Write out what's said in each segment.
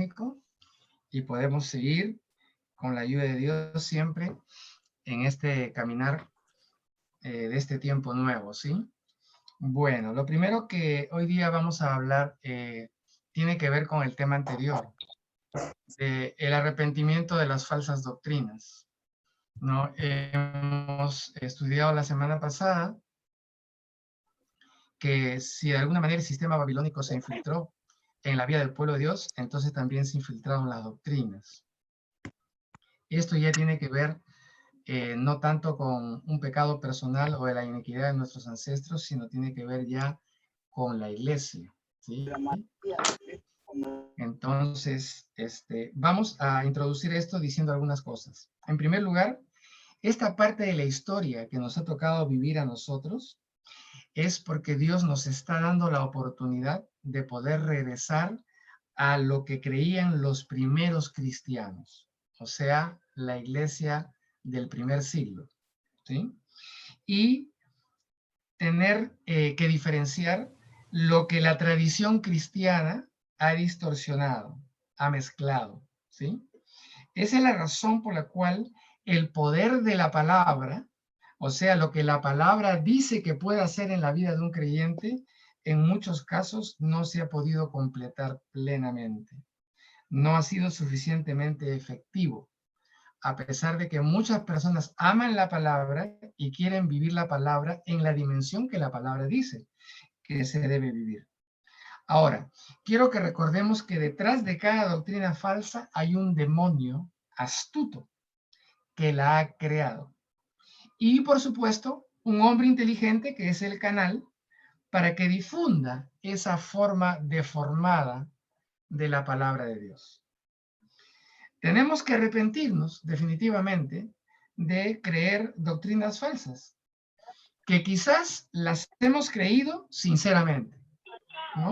babilónico y podemos seguir con la ayuda de Dios siempre en este caminar de este tiempo nuevo, ¿sí? Bueno, lo primero que hoy día vamos a hablar tiene que ver con el tema anterior, el arrepentimiento de las falsas doctrinas, ¿no? Hemos estudiado la semana pasada que si de alguna manera el sistema babilónico se infiltró en la vida del pueblo de Dios, entonces también se infiltraron las doctrinas. Esto ya tiene que ver no tanto con un pecado personal o de la iniquidad de nuestros ancestros, sino tiene que ver ya con la iglesia, ¿sí? Entonces, vamos a introducir esto diciendo algunas cosas. En primer lugar, esta parte de la historia que nos ha tocado vivir a nosotros es porque Dios nos está dando la oportunidad de poder regresar a lo que creían los primeros cristianos, o sea, la iglesia del primer siglo, ¿sí? Y tener que diferenciar lo que la tradición cristiana ha distorsionado, ha mezclado, ¿sí? Esa es la razón por la cual el poder de la palabra, o sea, lo que la palabra dice que puede hacer en la vida de un creyente, en muchos casos no se ha podido completar plenamente. No ha sido suficientemente efectivo, a pesar de que muchas personas aman la palabra y quieren vivir la palabra en la dimensión que la palabra dice que se debe vivir. Ahora, quiero que recordemos que detrás de cada doctrina falsa hay un demonio astuto que la ha creado. Y, por supuesto, un hombre inteligente que es el canal para que difunda esa forma deformada de la palabra de Dios. Tenemos que arrepentirnos definitivamente de creer doctrinas falsas, que quizás las hemos creído sinceramente, ¿no?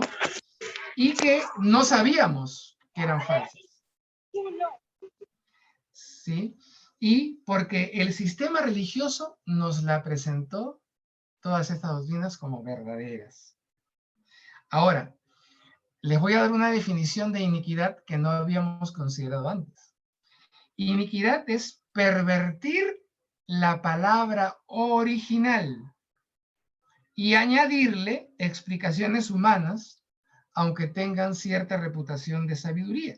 Y que no sabíamos que eran falsas, ¿sí? Y porque el sistema religioso nos la presentó todas estas doctrinas como verdaderas. Ahora, les voy a dar una definición de iniquidad que no habíamos considerado antes. Iniquidad es pervertir la palabra original y añadirle explicaciones humanas, aunque tengan cierta reputación de sabiduría.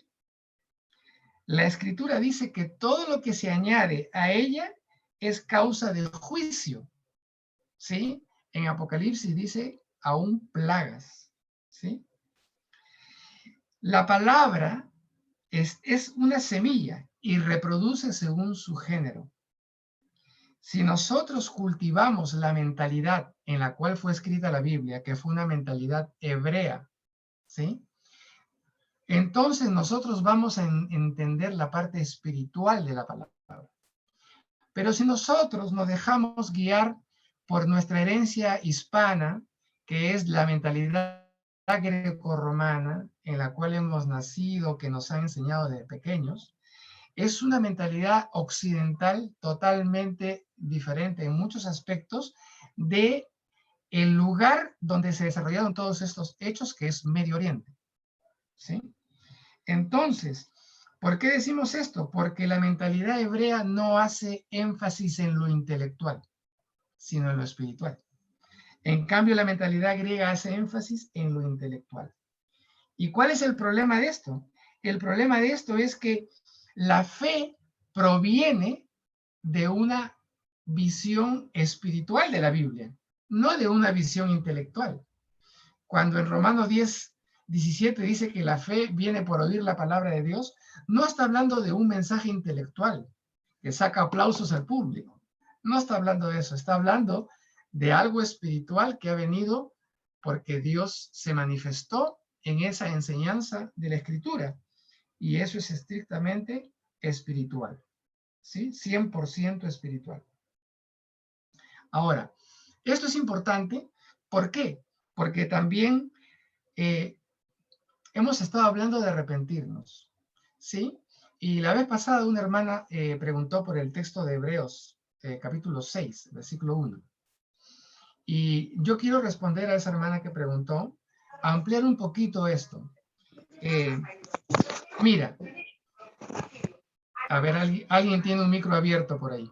La Escritura dice que todo lo que se añade a ella es causa de juicio, ¿sí? En Apocalipsis dice aún plagas, ¿sí? La palabra es una semilla y reproduce según su género. Si nosotros cultivamos la mentalidad en la cual fue escrita la Biblia, que fue una mentalidad hebrea, ¿sí? Entonces nosotros vamos a entender la parte espiritual de la palabra. Pero si nosotros nos dejamos guiar por nuestra herencia hispana, que es la mentalidad grecorromana en la cual hemos nacido, que nos ha enseñado desde pequeños, es una mentalidad occidental totalmente diferente en muchos aspectos de el lugar donde se desarrollaron todos estos hechos, que es Medio Oriente, ¿sí? Entonces, ¿por qué decimos esto? Porque la mentalidad hebrea no hace énfasis en lo intelectual, sino en lo espiritual. En cambio, la mentalidad griega hace énfasis en lo intelectual. ¿Y cuál es el problema de esto? El problema de esto es que la fe proviene de una visión espiritual de la Biblia, no de una visión intelectual. Cuando en Romanos 10:17 dice que la fe viene por oír la palabra de Dios, no está hablando de un mensaje intelectual que saca aplausos al público. No está hablando de eso, está hablando de algo espiritual que ha venido porque Dios se manifestó en esa enseñanza de la Escritura. Y eso es estrictamente espiritual, ¿sí? 100% espiritual. Ahora, esto es importante, ¿por qué? Porque también hemos estado hablando de arrepentirnos, ¿sí? Y la vez pasada una hermana preguntó por el texto de Hebreos, capítulo 6, versículo 1. Y yo quiero responder a esa hermana que preguntó, ampliar un poquito esto. Mira, a ver, alguien tiene un micro abierto por ahí.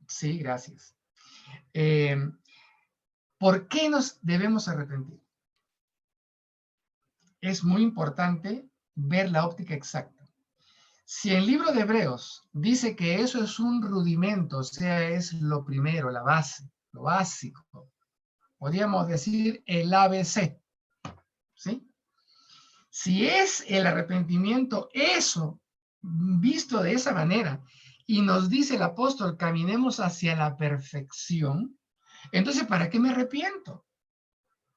Sí, gracias. ¿Por qué nos debemos arrepentir? Es muy importante ver la óptica exacta. Si el libro de Hebreos dice que eso es un rudimento, o sea, es lo primero, la base, lo básico, podríamos decir el ABC, ¿sí? Si es el arrepentimiento eso, visto de esa manera, y nos dice el apóstol, caminemos hacia la perfección, entonces, ¿para qué me arrepiento?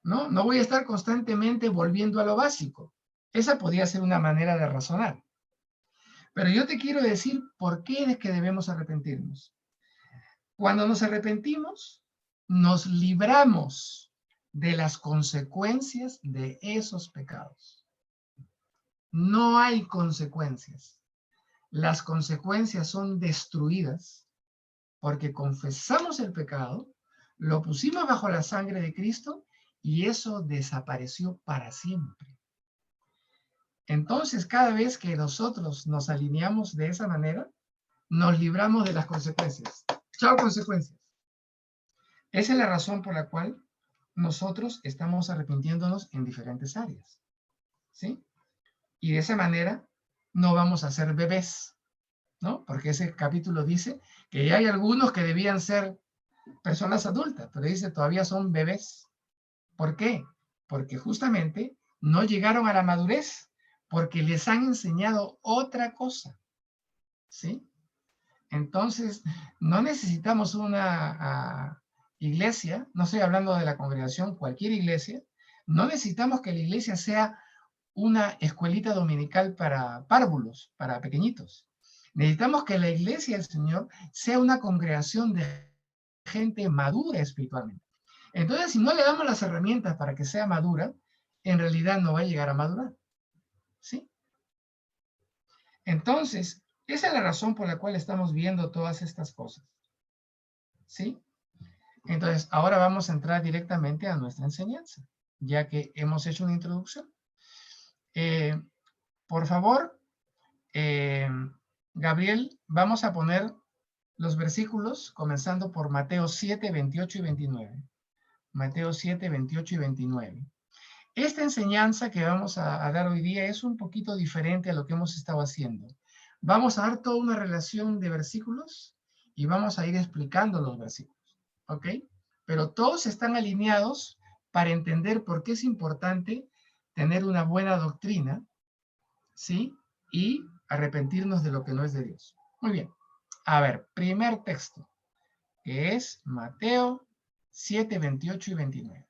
¿No? No voy a estar constantemente volviendo a lo básico. Esa podría ser una manera de razonar. Pero yo te quiero decir por qué es que debemos arrepentirnos. Cuando nos arrepentimos, nos libramos de las consecuencias de esos pecados. No hay consecuencias. Las consecuencias son destruidas porque confesamos el pecado, lo pusimos bajo la sangre de Cristo y eso desapareció para siempre. Entonces, cada vez que nosotros nos alineamos de esa manera, nos libramos de las consecuencias. Chao, consecuencias. Esa es la razón por la cual nosotros estamos arrepintiéndonos en diferentes áreas. ¿Sí? Y de esa manera no vamos a ser bebés, ¿no? Porque ese capítulo dice que ya hay algunos que debían ser personas adultas, pero dice todavía son bebés. ¿Por qué? Porque justamente no llegaron a la madurez, porque les han enseñado otra cosa, ¿sí? Entonces, no necesitamos una iglesia, no estoy hablando de la congregación, cualquier iglesia, no necesitamos que la iglesia sea una escuelita dominical para párvulos, para pequeñitos. Necesitamos que la iglesia del Señor sea una congregación de gente madura espiritualmente. Entonces, si no le damos las herramientas para que sea madura, en realidad no va a llegar a madurar. ¿Sí? Entonces, esa es la razón por la cual estamos viendo todas estas cosas. ¿Sí? Entonces, ahora vamos a entrar directamente a nuestra enseñanza, ya que hemos hecho una introducción. Por favor, Gabriel, vamos a poner los versículos comenzando por Mateo 7, 28 y 29. Mateo 7, 28 y 29. Esta enseñanza que vamos a dar hoy día es un poquito diferente a lo que hemos estado haciendo. Vamos a dar toda una relación de versículos y vamos a ir explicando los versículos, ¿ok? Pero todos están alineados para entender por qué es importante tener una buena doctrina, ¿sí? Y arrepentirnos de lo que no es de Dios. Muy bien. A ver, primer texto, que es Mateo 7, 28 y 29.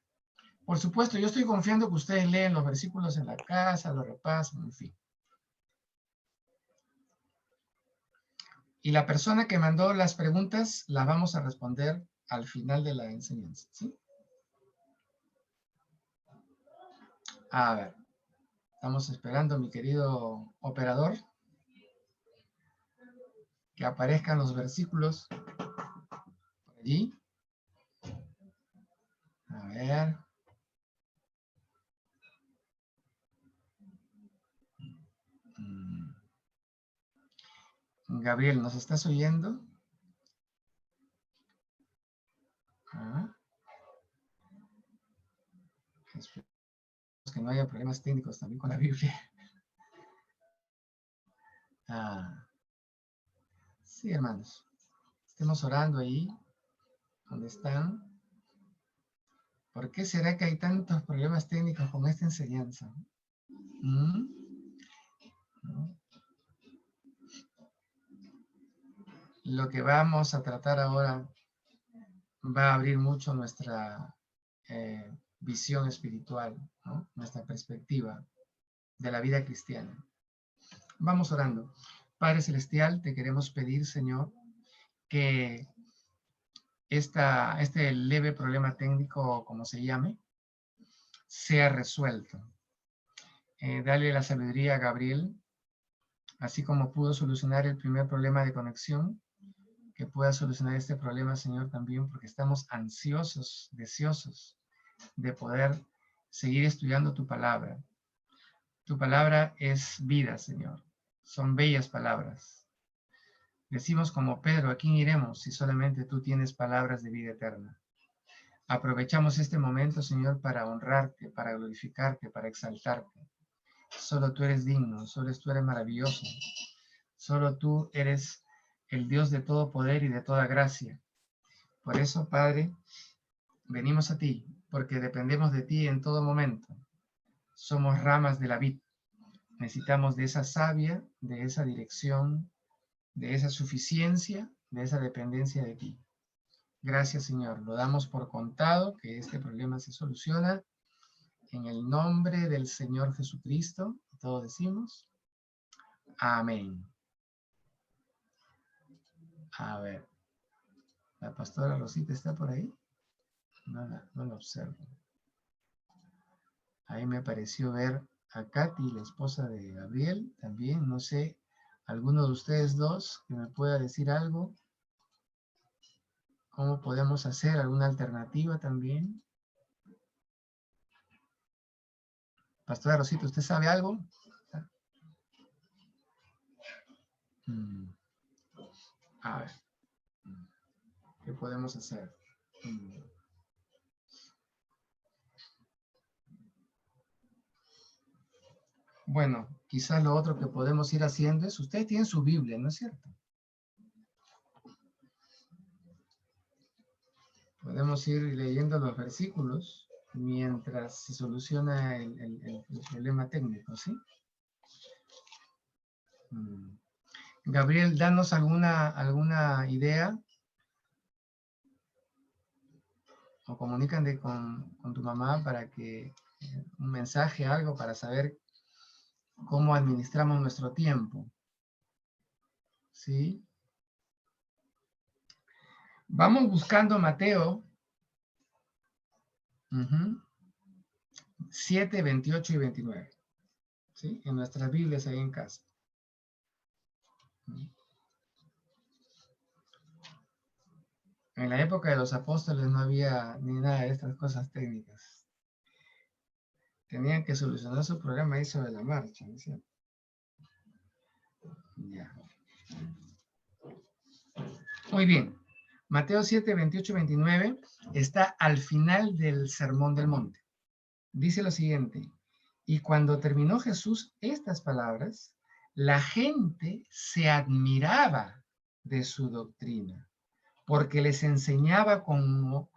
Por supuesto, yo estoy confiando que ustedes leen los versículos en la casa, lo repasan, en fin. Y la persona que mandó las preguntas las vamos a responder al final de la enseñanza, ¿sí? A ver, estamos esperando, mi querido operador, que aparezcan los versículos por allí. A ver. Gabriel, ¿nos estás oyendo? Ah. Esperemos que no haya problemas técnicos también con la Biblia. Ah. Sí, hermanos. Estemos orando ahí, donde están. ¿Por qué será que hay tantos problemas técnicos con esta enseñanza? ¿Mm? ¿No? Lo que vamos a tratar ahora va a abrir mucho nuestra visión espiritual, ¿no? Nuestra perspectiva de la vida cristiana. Vamos orando. Padre Celestial, te queremos pedir, Señor, que este leve problema técnico, como se llame, sea resuelto. Dale la sabiduría a Gabriel, así como pudo solucionar el primer problema de conexión, que pueda solucionar este problema, Señor, también, porque estamos ansiosos, deseosos de poder seguir estudiando tu palabra. Tu palabra es vida, Señor. Son bellas palabras. Decimos como Pedro, ¿a quién iremos si solamente tú tienes palabras de vida eterna? Aprovechamos este momento, Señor, para honrarte, para glorificarte, para exaltarte. Solo tú eres digno, solo tú eres maravilloso. Solo tú eres el Dios de todo poder y de toda gracia. Por eso, Padre, venimos a ti, porque dependemos de ti en todo momento. Somos ramas de la vid. Necesitamos de esa savia, de esa dirección, de esa suficiencia, de esa dependencia de ti. Gracias, Señor. Lo damos por contado que este problema se soluciona en el nombre del Señor Jesucristo. Todos decimos, amén. A ver, ¿la pastora Rosita está por ahí? No la observo. Ahí me pareció ver a Katy, la esposa de Gabriel, también. No sé, alguno de ustedes dos que me pueda decir algo. ¿Cómo podemos hacer? ¿Alguna alternativa también? Pastora Rosita, ¿usted sabe algo? A ver, ¿qué podemos hacer? Bueno, quizás lo otro que podemos ir haciendo es, ustedes tienen su Biblia, ¿no es cierto? Podemos ir leyendo los versículos mientras se soluciona el problema técnico, ¿sí? Gabriel, danos alguna idea o comunícate con tu mamá para que un mensaje, algo para saber cómo administramos nuestro tiempo, ¿sí? Vamos buscando Mateo 7, 28 y 29, ¿sí? En nuestras Biblias ahí en casa. En la época de los apóstoles no había ni nada de estas cosas técnicas. Tenían que solucionar su problema ahí sobre la marcha, ¿no es cierto? Ya. Muy bien. Mateo 7, 28 y 29 está al final del Sermón del Monte. Dice lo siguiente: y cuando terminó Jesús estas palabras, la gente se admiraba de su doctrina, porque les enseñaba como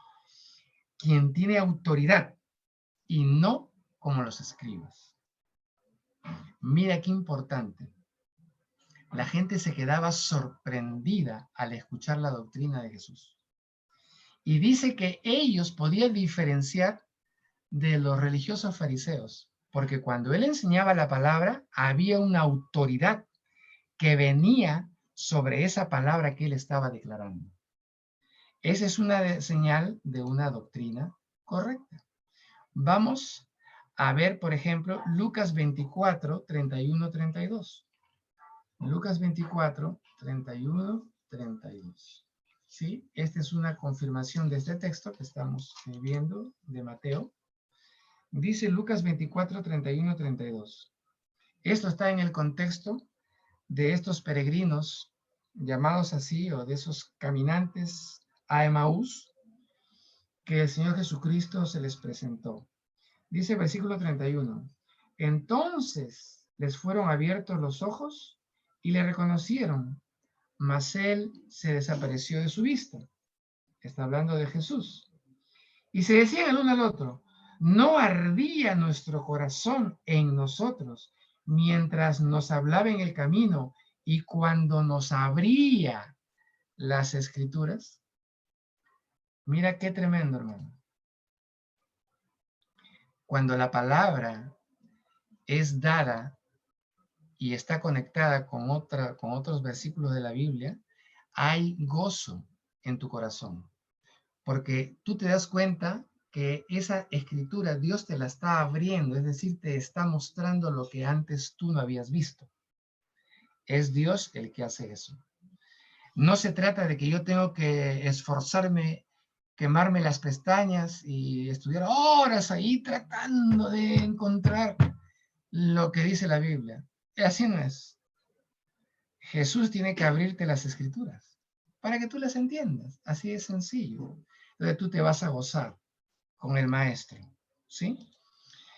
quien tiene autoridad y no como los escribas. Mira qué importante. La gente se quedaba sorprendida al escuchar la doctrina de Jesús. Y dice que ellos podían diferenciar de los religiosos fariseos, porque cuando él enseñaba la palabra, había una autoridad que venía sobre esa palabra que él estaba declarando. Esa es una señal de una doctrina correcta. Vamos a ver, por ejemplo, Lucas 24, 31, 32. Lucas 24, 31, 32. ¿Sí? Esta es una confirmación de este texto que estamos viendo de Mateo. Dice Lucas 24, 31, 32. Esto está en el contexto de estos peregrinos, llamados así, o de esos caminantes a Emaús, que el Señor Jesucristo se les presentó. Dice el versículo 31. Entonces les fueron abiertos los ojos y le reconocieron, mas él se desapareció de su vista. Está hablando de Jesús. Y se decían el uno al otro, ¿no ardía nuestro corazón en nosotros mientras nos hablaba en el camino y cuando nos abría las escrituras? Mira qué tremendo, hermano. Cuando la palabra es dada y está conectada con otros versículos de la Biblia, hay gozo en tu corazón. Porque tú te das cuenta que esa escritura Dios te la está abriendo, es decir, te está mostrando lo que antes tú no habías visto. Es Dios el que hace eso. No se trata de que yo tengo que esforzarme, quemarme las pestañas y estudiar horas ahí tratando de encontrar. lo que dice la Biblia. Así no es. Jesús tiene que abrirte las escrituras para que tú las entiendas. Así de sencillo. Entonces tú te vas a gozar con el maestro. ¿Sí?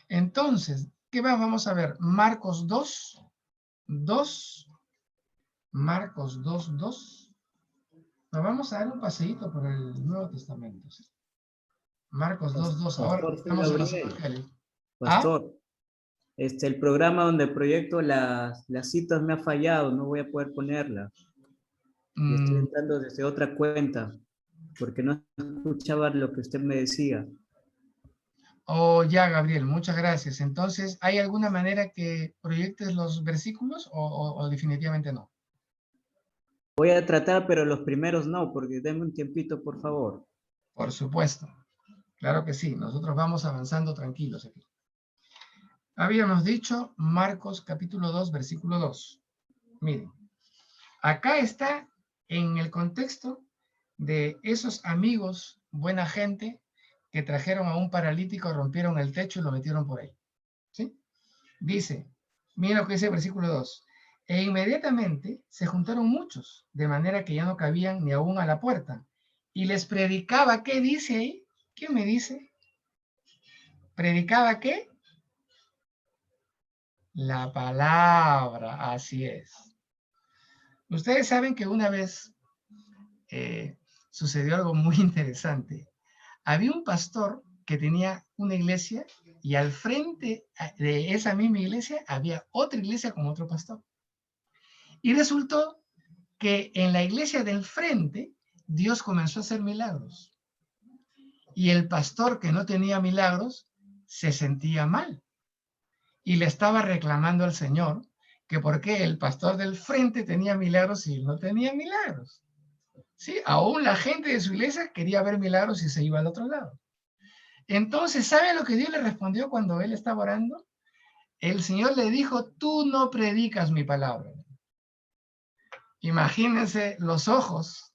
Entonces, ¿qué más vamos a ver? Marcos 2, 2, Marcos 2, 2. Nos vamos a dar un paseíto por el Nuevo Testamento. ¿Sí? Marcos 2, 2. Ahora Pastor, soy estamos en los Gabriel. evangelios. ¿Ah? Pastor, el programa donde proyecto las citas me ha fallado, no voy a poder ponerla. Y estoy Mm, entrando desde otra cuenta, porque no escuchaba lo que usted me decía. oh, ya, Gabriel, muchas gracias. Entonces, ¿hay alguna manera que proyectes los versículos o definitivamente no? Voy a tratar, pero los primeros no, porque denme un tiempito, por favor. Por supuesto. Claro que sí. Nosotros vamos avanzando tranquilos aquí. Habíamos dicho Marcos capítulo 2, versículo 2. Miren, acá está en el contexto de esos amigos, buena gente, que trajeron a un paralítico, rompieron el techo y lo metieron por ahí. ¿Sí? Dice, mira lo que dice el versículo 2. E inmediatamente se juntaron muchos, de manera que ya no cabían ni aún a la puerta. Y les predicaba, ¿qué dice ahí? ¿Qué me dice? ¿Predicaba qué? La palabra, así es. Ustedes saben que una vez sucedió algo muy interesante. Había un pastor que tenía una iglesia y al frente de esa misma iglesia había otra iglesia con otro pastor. Y resultó que en la iglesia del frente Dios comenzó a hacer milagros. Y el pastor que no tenía milagros se sentía mal y le estaba reclamando al Señor que por qué el pastor del frente tenía milagros y él no tenía milagros. Sí, aún la gente de su iglesia quería ver milagros y se iba al otro lado. Entonces, ¿sabe lo que Dios le respondió cuando él estaba orando? El Señor le dijo, tú no predicas mi palabra. Imagínense los ojos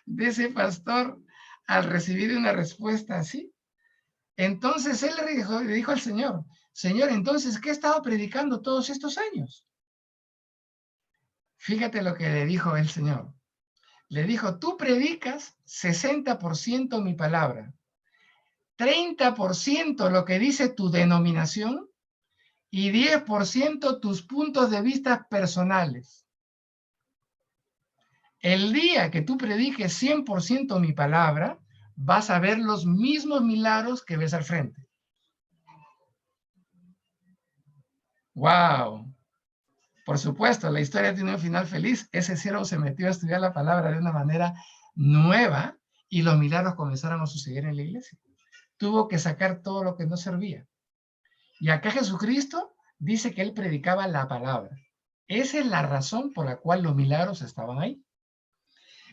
de ese pastor al recibir una respuesta así. Entonces él le dijo al Señor, Señor, entonces, ¿qué he estado predicando todos estos años? Fíjate lo que le dijo el Señor. Le dijo, tú predicas 60% mi palabra, 30% lo que dice tu denominación y 10% tus puntos de vista personales. El día que tú prediques 100% mi palabra, vas a ver los mismos milagros que ves al frente. ¡Wow! Por supuesto, la historia tiene un final feliz. Ese siervo se metió a estudiar la palabra de una manera nueva y los milagros comenzaron a suceder en la iglesia. Tuvo que sacar todo lo que no servía. Y acá Jesucristo dice que él predicaba la palabra. Esa es la razón por la cual los milagros estaban ahí.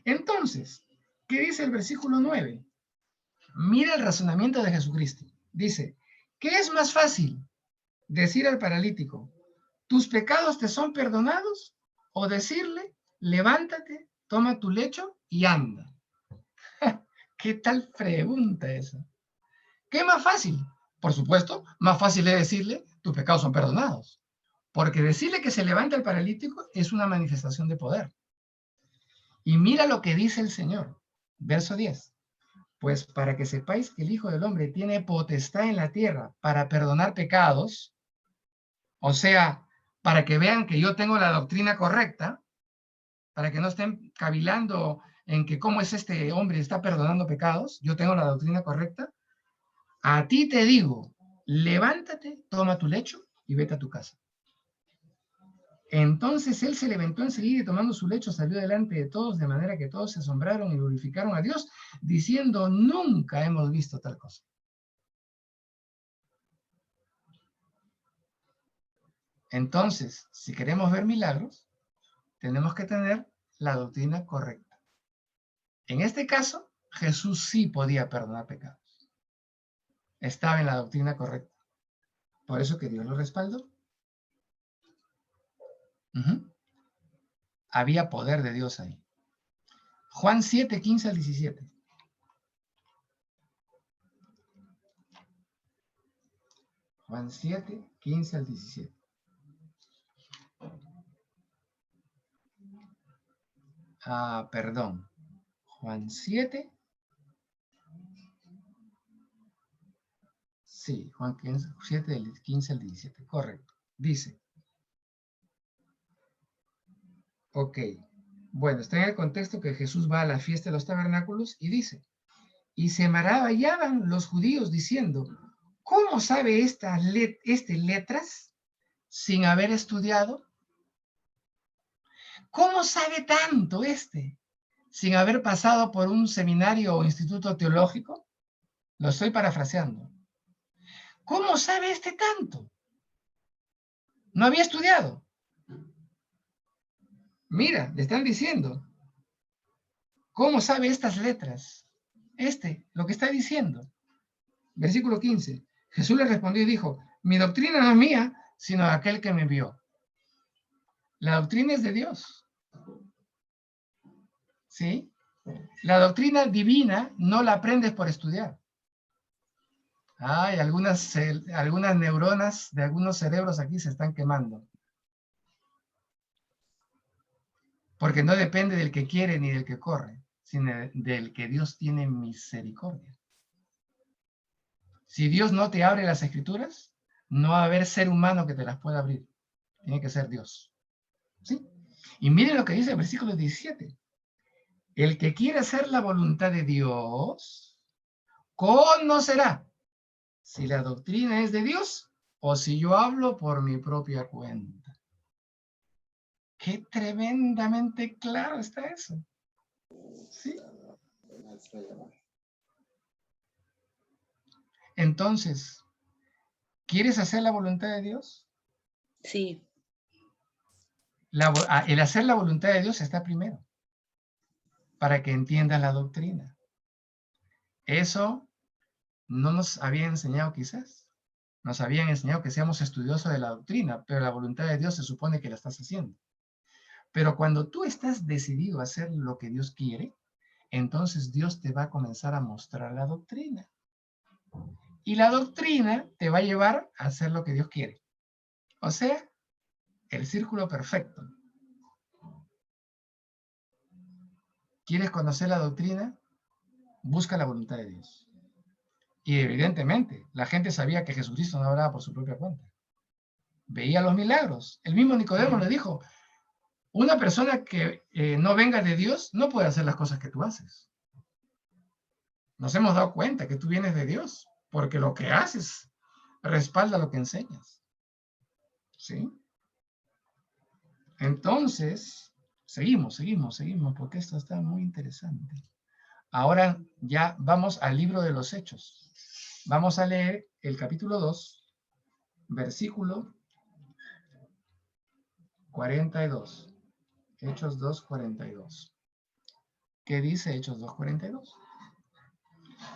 Entonces, ¿qué dice el versículo 9? Mira el razonamiento de Jesucristo. Dice, ¿qué es más fácil? Decir al paralítico, ¿tus pecados te son perdonados? O decirle, levántate, toma tu lecho y anda. ¿Qué tal pregunta esa? ¿Qué es más fácil? Por supuesto, más fácil es decirle, tus pecados son perdonados. Porque decirle que se levanta el paralítico es una manifestación de poder. Y mira lo que dice el Señor. Verso 10. Pues para que sepáis que el Hijo del Hombre tiene potestad en la tierra para perdonar pecados, o sea, para que vean que yo tengo la doctrina correcta, para que no estén cavilando en que cómo es este hombre está perdonando pecados, yo tengo la doctrina correcta, a ti te digo, levántate, toma tu lecho y vete a tu casa. Entonces él se levantó enseguida y tomando su lecho salió delante de todos, de manera que todos se asombraron y glorificaron a Dios, diciendo, nunca hemos visto tal cosa. Entonces, si queremos ver milagros, tenemos que tener la doctrina correcta. En este caso, Jesús sí podía perdonar pecados. Estaba en la doctrina correcta. Por eso que Dios lo respaldó. Había poder de Dios ahí. Juan 7, 15 al 17. Juan 7, 15 al 17. Ah, perdón. Juan 7. Sí, Juan 7, del 15 al 17. Correcto. Dice. Ok. Bueno, está en el contexto que Jesús va a la fiesta de los tabernáculos y dice. Y se maravillaban los judíos diciendo, ¿cómo sabe estas letras sin haber estudiado? ¿Cómo sabe tanto sin haber pasado por un seminario o instituto teológico? Lo estoy parafraseando. ¿Cómo sabe tanto? No había estudiado. Mira, le están diciendo. ¿Cómo sabe estas letras? Lo que está diciendo. Versículo 15. Jesús le respondió y dijo, mi doctrina no es mía, sino de aquel que me envió. La doctrina es de Dios. ¿Sí? La doctrina divina no la aprendes por estudiar. Hay algunas neuronas de algunos cerebros aquí se están quemando. Porque no depende del que quiere ni del que corre, sino del que Dios tiene misericordia. Si Dios no te abre las escrituras, no va a haber ser humano que te las pueda abrir. Tiene que ser Dios. ¿Sí? Y miren lo que dice el versículo 17. El que quiere hacer la voluntad de Dios, conocerá si la doctrina es de Dios o si yo hablo por mi propia cuenta. Qué tremendamente claro está eso. ¿Sí? Entonces, ¿quieres hacer la voluntad de Dios? Sí. El hacer la voluntad de Dios está primero, para que entiendas la doctrina. Eso no nos habían enseñado quizás. Nos habían enseñado que seamos estudiosos de la doctrina, pero la voluntad de Dios se supone que la estás haciendo. Pero cuando tú estás decidido a hacer lo que Dios quiere, entonces Dios te va a comenzar a mostrar la doctrina. Y la doctrina te va a llevar a hacer lo que Dios quiere. O sea, el círculo perfecto. ¿Quieres conocer la doctrina? Busca la voluntad de Dios. Y evidentemente, la gente sabía que Jesucristo no hablaba por su propia cuenta. Veía los milagros. El mismo Nicodemo le dijo, una persona que no venga de Dios no puede hacer las cosas que tú haces. Nos hemos dado cuenta que tú vienes de Dios, porque lo que haces respalda lo que enseñas. ¿Sí? Entonces, seguimos, porque esto está muy interesante. Ahora ya vamos al libro de los Hechos. Vamos a leer el capítulo 2, versículo 42. Hechos 2, 42. ¿Qué dice Hechos 2, 42?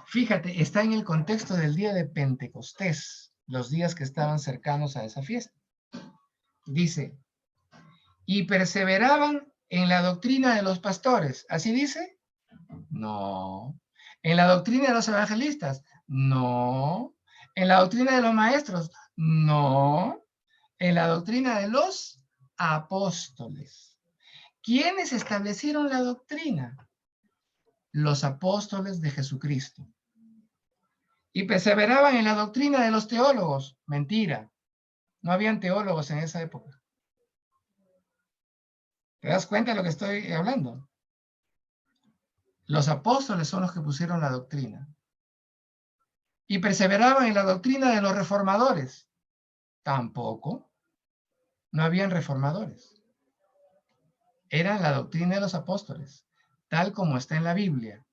Fíjate, está en el contexto del día de Pentecostés, los días que estaban cercanos a esa fiesta. Dice, y perseveraban en la doctrina de los pastores. ¿Así dice? No. ¿En la doctrina de los evangelistas? No. ¿En la doctrina de los maestros? No. En la doctrina de los apóstoles. ¿Quiénes establecieron la doctrina? Los apóstoles de Jesucristo. Y perseveraban en la doctrina de los teólogos. Mentira. No habían teólogos en esa época. ¿Te das cuenta de lo que estoy hablando? Los apóstoles son los que pusieron la doctrina. Y perseveraban en la doctrina de los reformadores. Tampoco. No habían reformadores. Era la doctrina de los apóstoles, tal como está en la Biblia.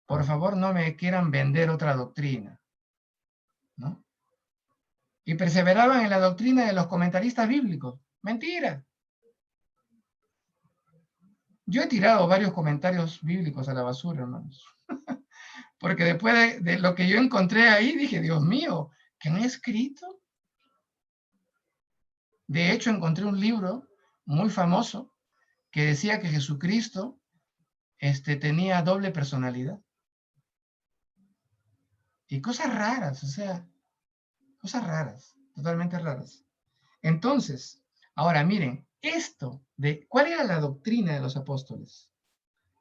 Por favor, no me quieran vender otra doctrina, ¿no? Y perseveraban en la doctrina de los comentaristas bíblicos. Mentira. Yo he tirado varios comentarios bíblicos a la basura, hermanos. Porque después de lo que yo encontré ahí, dije, Dios mío, ¿qué han escrito? De hecho, encontré un libro muy famoso que decía que Jesucristo tenía doble personalidad. Y cosas raras, o sea, Cosas raras, totalmente raras. Entonces, ahora miren, ¿cuál era la doctrina de los apóstoles?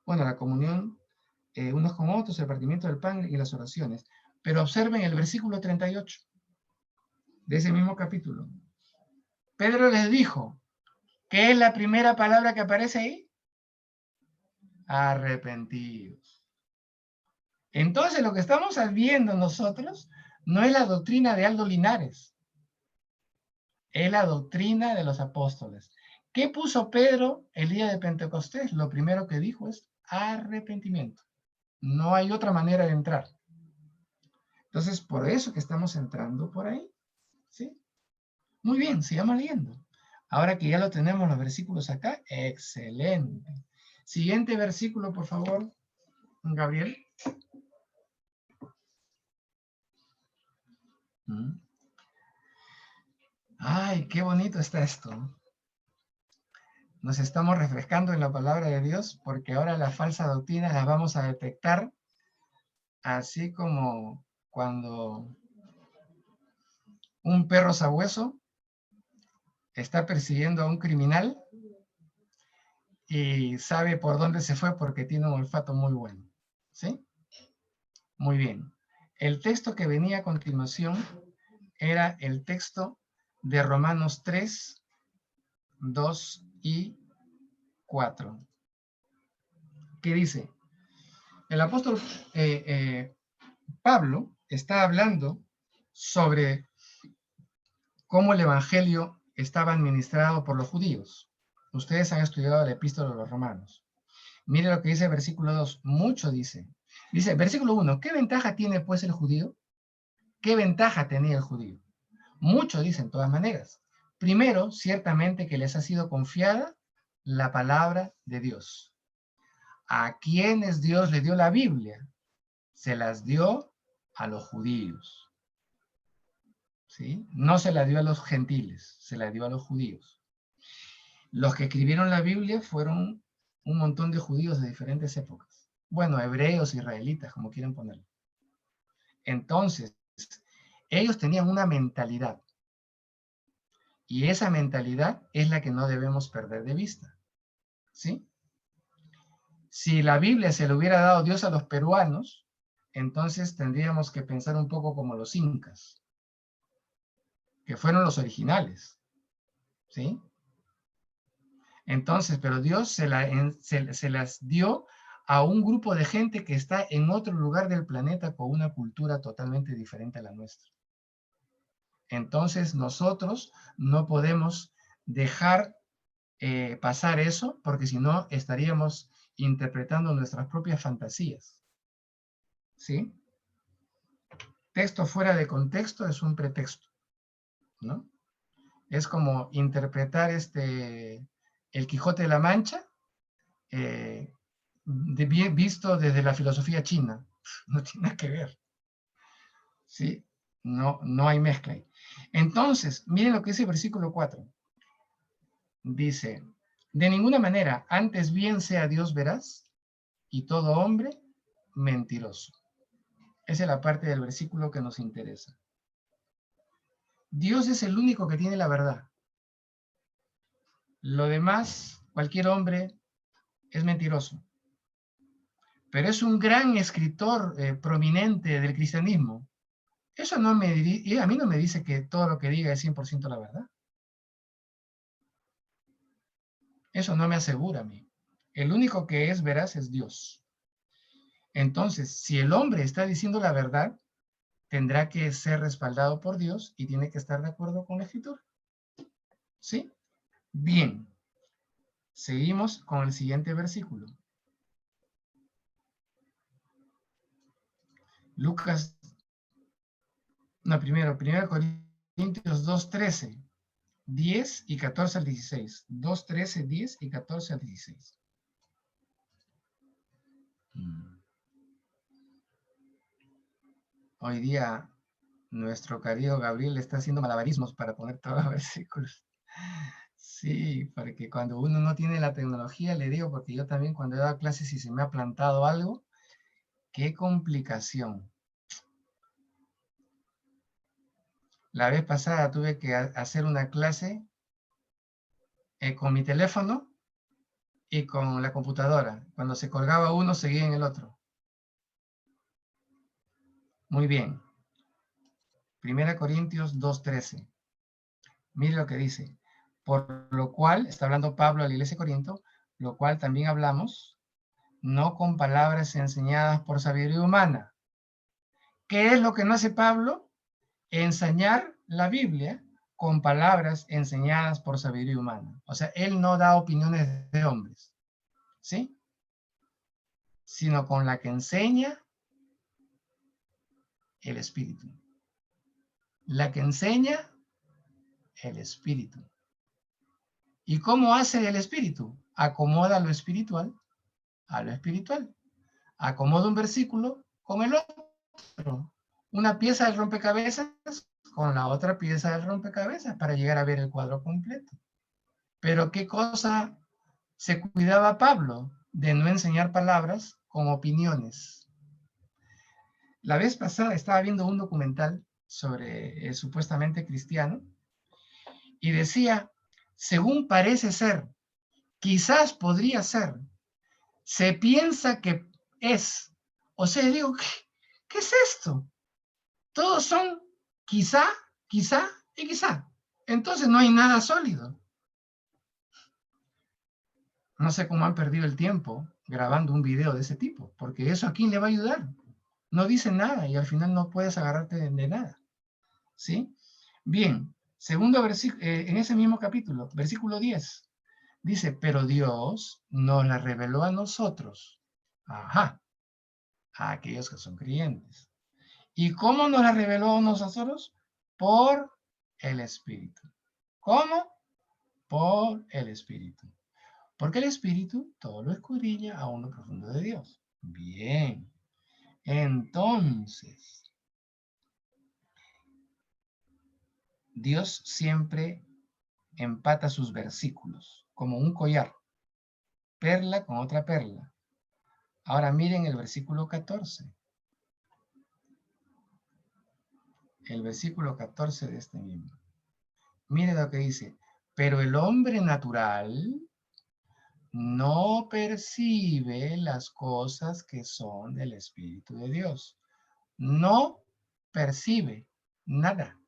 Bueno, la comunión unos con otros, el partimiento del pan y las oraciones. Pero observen el versículo 38 de ese mismo capítulo. Pedro les dijo, ¿qué es la primera palabra que aparece ahí? Arrepentidos. Entonces lo que estamos viendo nosotros no es la doctrina de Aldo Linares, es la doctrina de los apóstoles. ¿Qué puso Pedro el día de Pentecostés? Lo primero que dijo es arrepentimiento. No hay otra manera de entrar. Entonces, por eso que estamos entrando por ahí. ¿Sí? Muy bien, sigamos leyendo. Ahora que ya lo tenemos los versículos acá, excelente. Siguiente versículo, por favor, Gabriel. Ay, qué bonito está esto. Nos estamos refrescando en la palabra de Dios porque ahora las falsas doctrinas las vamos a detectar, así como cuando un perro sabueso está persiguiendo a un criminal y sabe por dónde se fue porque tiene un olfato muy bueno. ¿Sí? Muy bien. El texto que venía a continuación era el texto de Romanos 3, 2 y 4. ¿Qué dice? El apóstol Pablo está hablando sobre cómo el evangelio estaba administrado por los judíos. Ustedes han estudiado la epístola de los romanos. Mire lo que dice el versículo 2. Mucho dice. Dice, versículo 1. ¿Qué ventaja tiene pues el judío? ¿Qué ventaja tenía el judío? Mucho dicen, de todas maneras. Primero, ciertamente que les ha sido confiada la palabra de Dios. ¿A quiénes Dios le dio la Biblia? Se las dio a los judíos. ¿Sí? No se la dio a los gentiles, se la dio a los judíos. Los que escribieron la Biblia fueron un montón de judíos de diferentes épocas. Bueno, hebreos, israelitas, como quieren ponerlo. Entonces, ellos tenían una mentalidad. Y esa mentalidad es la que no debemos perder de vista. ¿Sí? Si la Biblia se le hubiera dado Dios a los peruanos, entonces tendríamos que pensar un poco como los incas, que fueron los originales. ¿Sí? Entonces, pero Dios se las dio a un grupo de gente que está en otro lugar del planeta con una cultura totalmente diferente a la nuestra. Entonces, nosotros no podemos dejar pasar eso, porque si no, estaríamos interpretando nuestras propias fantasías. ¿Sí? Texto fuera de contexto es un pretexto, ¿no? Es como interpretar el Quijote de la Mancha visto desde la filosofía china. No tiene nada que ver. ¿Sí? No hay mezcla ahí. Entonces, miren lo que dice el versículo 4. Dice, de ninguna manera, antes bien sea Dios veraz y todo hombre mentiroso. Esa es la parte del versículo que nos interesa. Dios es el único que tiene la verdad. Lo demás, cualquier hombre es mentiroso. Pero es un gran escritor prominente del cristianismo. Eso no me y a mí no me dice que todo lo que diga es 100% la verdad. Eso no me asegura a mí. El único que es veraz es Dios. Entonces, si el hombre está diciendo la verdad, tendrá que ser respaldado por Dios y tiene que estar de acuerdo con la Escritura. ¿Sí? Bien. Seguimos con el siguiente versículo. Lucas, no, primero Corintios 2:13, 10 y 14 al 16. 2:13, 10 y 14 al 16. Hoy día nuestro querido Gabriel está haciendo malabarismos para poner todos los versículos. Sí, porque cuando uno no tiene la tecnología, le digo, porque yo también cuando he dado clases y se me ha plantado algo, qué complicación. La vez pasada tuve que hacer una clase con mi teléfono y con la computadora. Cuando se colgaba uno, seguía en el otro. Muy bien. 1 Corintios 2:13. Mire lo que dice. Por lo cual, está hablando Pablo a la iglesia de Corinto, lo cual también hablamos, no con palabras enseñadas por sabiduría humana. ¿Qué es lo que no hace Pablo? Enseñar la Biblia con palabras enseñadas por sabiduría humana. O sea, él no da opiniones de hombres, ¿sí? Sino con la que enseña el Espíritu. La que enseña el Espíritu. ¿Y cómo hace el Espíritu? Acomoda lo espiritual a lo espiritual. Acomoda un versículo con el otro. Una pieza del rompecabezas con la otra pieza del rompecabezas para llegar a ver el cuadro completo. Pero ¿qué cosa se cuidaba Pablo? De no enseñar palabras con opiniones. La vez pasada estaba viendo un documental sobre el supuestamente cristiano y decía, según parece ser, quizás podría ser, se piensa que es. O sea, digo, ¿qué es esto? Todos son quizá, quizá y quizá. Entonces no hay nada sólido. No sé cómo han perdido el tiempo grabando un video de ese tipo, porque eso a quién le va a ayudar. No dice nada y al final no puedes agarrarte de nada. ¿Sí? Bien, segundo versículo, en ese mismo capítulo, versículo 10, dice, pero Dios nos la reveló a nosotros. Ajá, a aquellos que son creyentes. ¿Y cómo nos la reveló a nosotros? Por el Espíritu. ¿Cómo? Por el Espíritu. Porque el Espíritu todo lo escudriña a lo profundo de Dios. Bien. Entonces, Dios siempre empata sus versículos, como un collar, perla con otra perla. Ahora miren el versículo 14. El versículo 14 de este mismo. Miren lo que dice. Pero el hombre natural no percibe las cosas que son del Espíritu de Dios. No percibe nada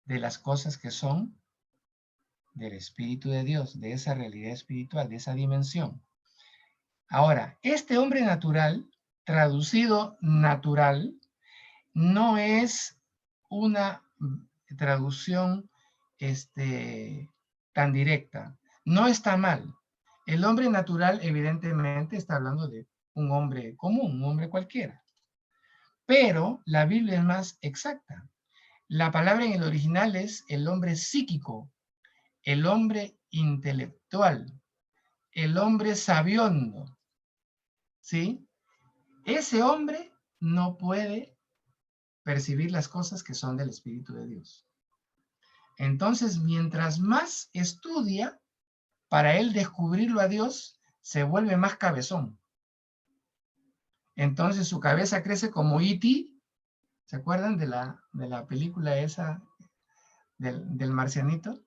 de las cosas que son del Espíritu de Dios, de esa realidad espiritual, de esa dimensión. Ahora, este hombre natural, traducido natural, no es una traducción tan directa. No está mal. El hombre natural, evidentemente, está hablando de un hombre común, un hombre cualquiera. Pero la Biblia es más exacta. La palabra en el original es el hombre psíquico, el hombre intelectual, el hombre sabiondo, ¿sí? Ese hombre no puede percibir las cosas que son del Espíritu de Dios. Entonces, mientras más estudia, para él descubrirlo a Dios, se vuelve más cabezón. Entonces su cabeza crece como E.T., ¿se acuerdan de la película esa del marcianito?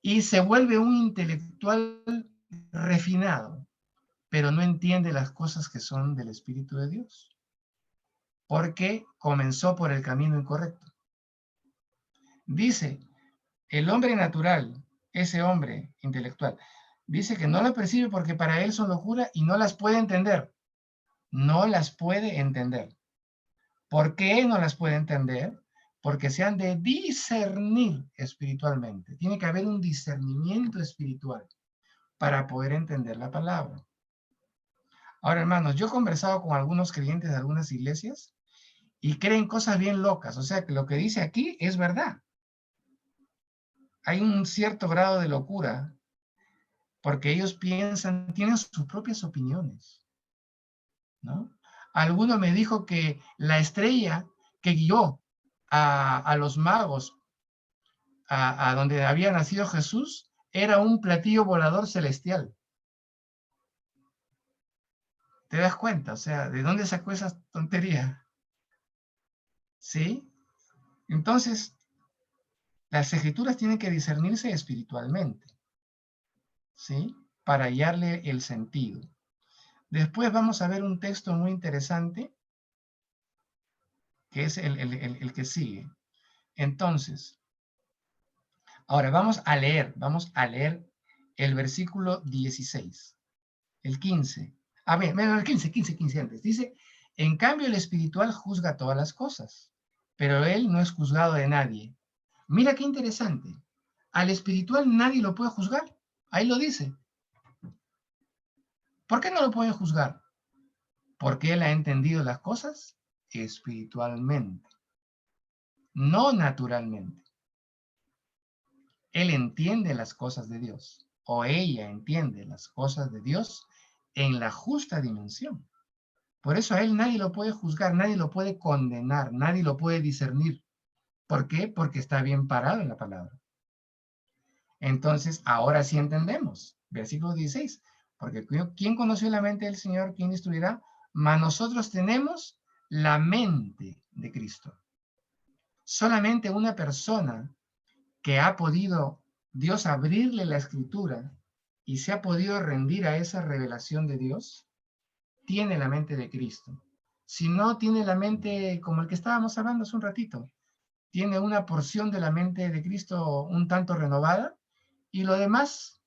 Y se vuelve un intelectual refinado, pero no entiende las cosas que son del Espíritu de Dios, porque comenzó por el camino incorrecto. Dice, el hombre natural, ese hombre intelectual, dice que no la percibe porque para él son locura y no las puede entender. No las puede entender. ¿Por qué no las puede entender? Porque se han de discernir espiritualmente. Tiene que haber un discernimiento espiritual para poder entender la palabra. Ahora, hermanos, yo he conversado con algunos creyentes de algunas iglesias y creen cosas bien locas. O sea, que lo que dice aquí es verdad. Hay un cierto grado de locura porque ellos piensan, tienen sus propias opiniones, ¿no? Alguno me dijo que la estrella que guió a los magos a donde había nacido Jesús era un platillo volador celestial. ¿Te das cuenta? O sea, ¿de dónde sacó esa tontería? ¿Sí? Entonces, Las escrituras tienen que discernirse espiritualmente, ¿sí? Para hallarle el sentido. Después vamos a ver un texto muy interesante, que es el que sigue. Entonces, ahora vamos a leer el versículo 16, el 15. A ver, el 15 antes. Dice, en cambio el espiritual juzga todas las cosas, pero él no es juzgado de nadie. Mira qué interesante. Al espiritual nadie lo puede juzgar. Ahí lo dice. ¿Por qué no lo puede juzgar? Porque él ha entendido las cosas espiritualmente, no naturalmente. Él entiende las cosas de Dios, o ella entiende las cosas de Dios en la justa dimensión. Por eso a él nadie lo puede juzgar, nadie lo puede condenar, nadie lo puede discernir. ¿Por qué? Porque está bien parado en la palabra. Entonces, ahora sí entendemos. Versículo 16. Porque ¿quién conoció la mente del Señor? ¿Quién instruirá? Mas nosotros tenemos la mente de Cristo. Solamente una persona que ha podido Dios abrirle la escritura y se ha podido rendir a esa revelación de Dios, tiene la mente de Cristo. Si no, tiene la mente como el que estábamos hablando hace un ratito. Tiene una porción de la mente de Cristo un tanto renovada y lo demás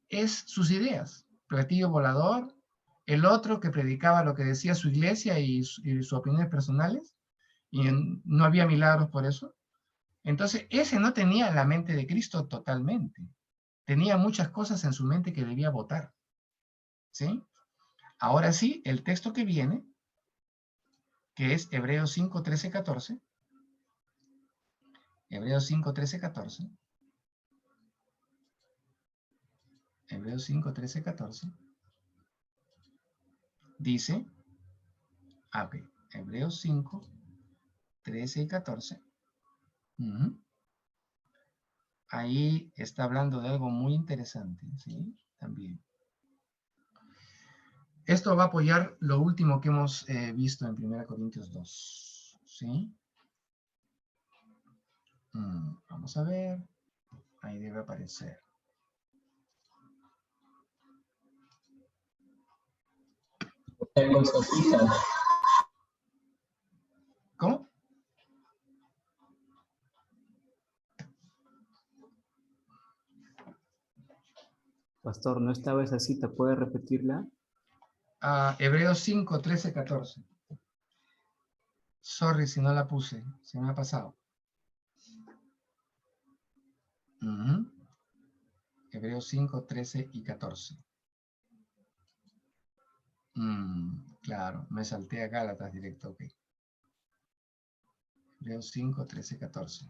es sus ideas. Platillo volador, el otro que predicaba lo que decía su iglesia y sus opiniones personales, y no había milagros por eso. Entonces, ese no tenía la mente de Cristo totalmente. Tenía muchas cosas en su mente que debía votar. ¿Sí? Ahora sí, el texto que viene, que es Hebreos 5, 13, 14. Hebreos 5, 13, 14. Hebreos 5, 13, 14. Dice, ver, Hebreos 5, 13 y 14. Ahí está hablando de algo muy interesante, ¿sí? También. Esto va a apoyar lo último que hemos visto en 1 Corintios 2, ¿sí? Vamos a ver. Ahí debe aparecer. ¿Cómo? Pastor, no estaba esa cita, ¿puede repetirla? Hebreos 5, 13, 14. Sorry si no la puse, se me ha pasado. Hebreos 5, 13 y 14. Claro, me salté a Gálatas directo, ok. Hebreos 5, 13, 14.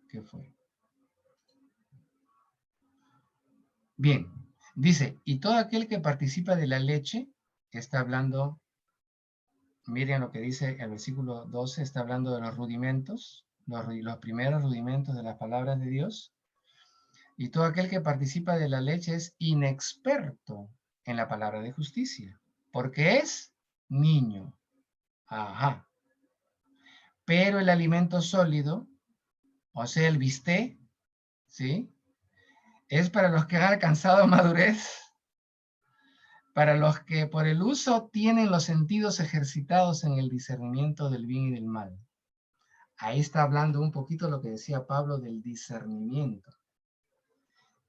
¿Qué fue? Bien, dice, y todo aquel que participa de la leche, que está hablando, miren lo que dice el versículo 12, está hablando de los rudimentos, los primeros rudimentos de las palabras de Dios, y todo aquel que participa de la leche es inexperto en la palabra de justicia, porque es niño. Ajá. Pero el alimento sólido, o sea, el bistec, ¿sí? Es para los que han alcanzado madurez, para los que por el uso tienen los sentidos ejercitados en el discernimiento del bien y del mal. Ahí está hablando un poquito lo que decía Pablo del discernimiento.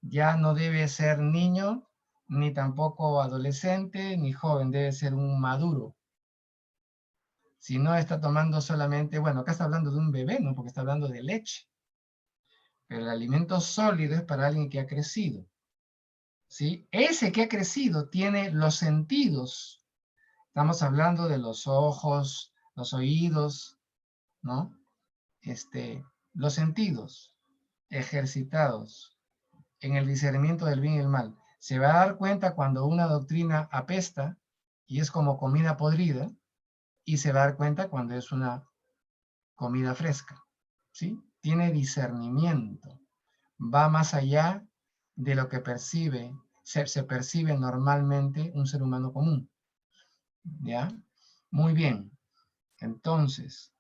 Ya no debe ser niño, ni tampoco adolescente, ni joven, debe ser un maduro. Si no está tomando solamente, bueno, acá está hablando de un bebé, ¿no? Porque está hablando de leche. Pero el alimento sólido es para alguien que ha crecido. ¿Sí? Ese que ha crecido tiene los sentidos. Estamos hablando de los ojos, los oídos, ¿no? Los sentidos ejercitados en el discernimiento del bien y el mal. Se va a dar cuenta cuando una doctrina apesta y es como comida podrida, y se va a dar cuenta cuando es una comida fresca, ¿sí? Tiene discernimiento, va más allá de lo que se percibe normalmente un ser humano común, ¿ya? Muy bien, entonces,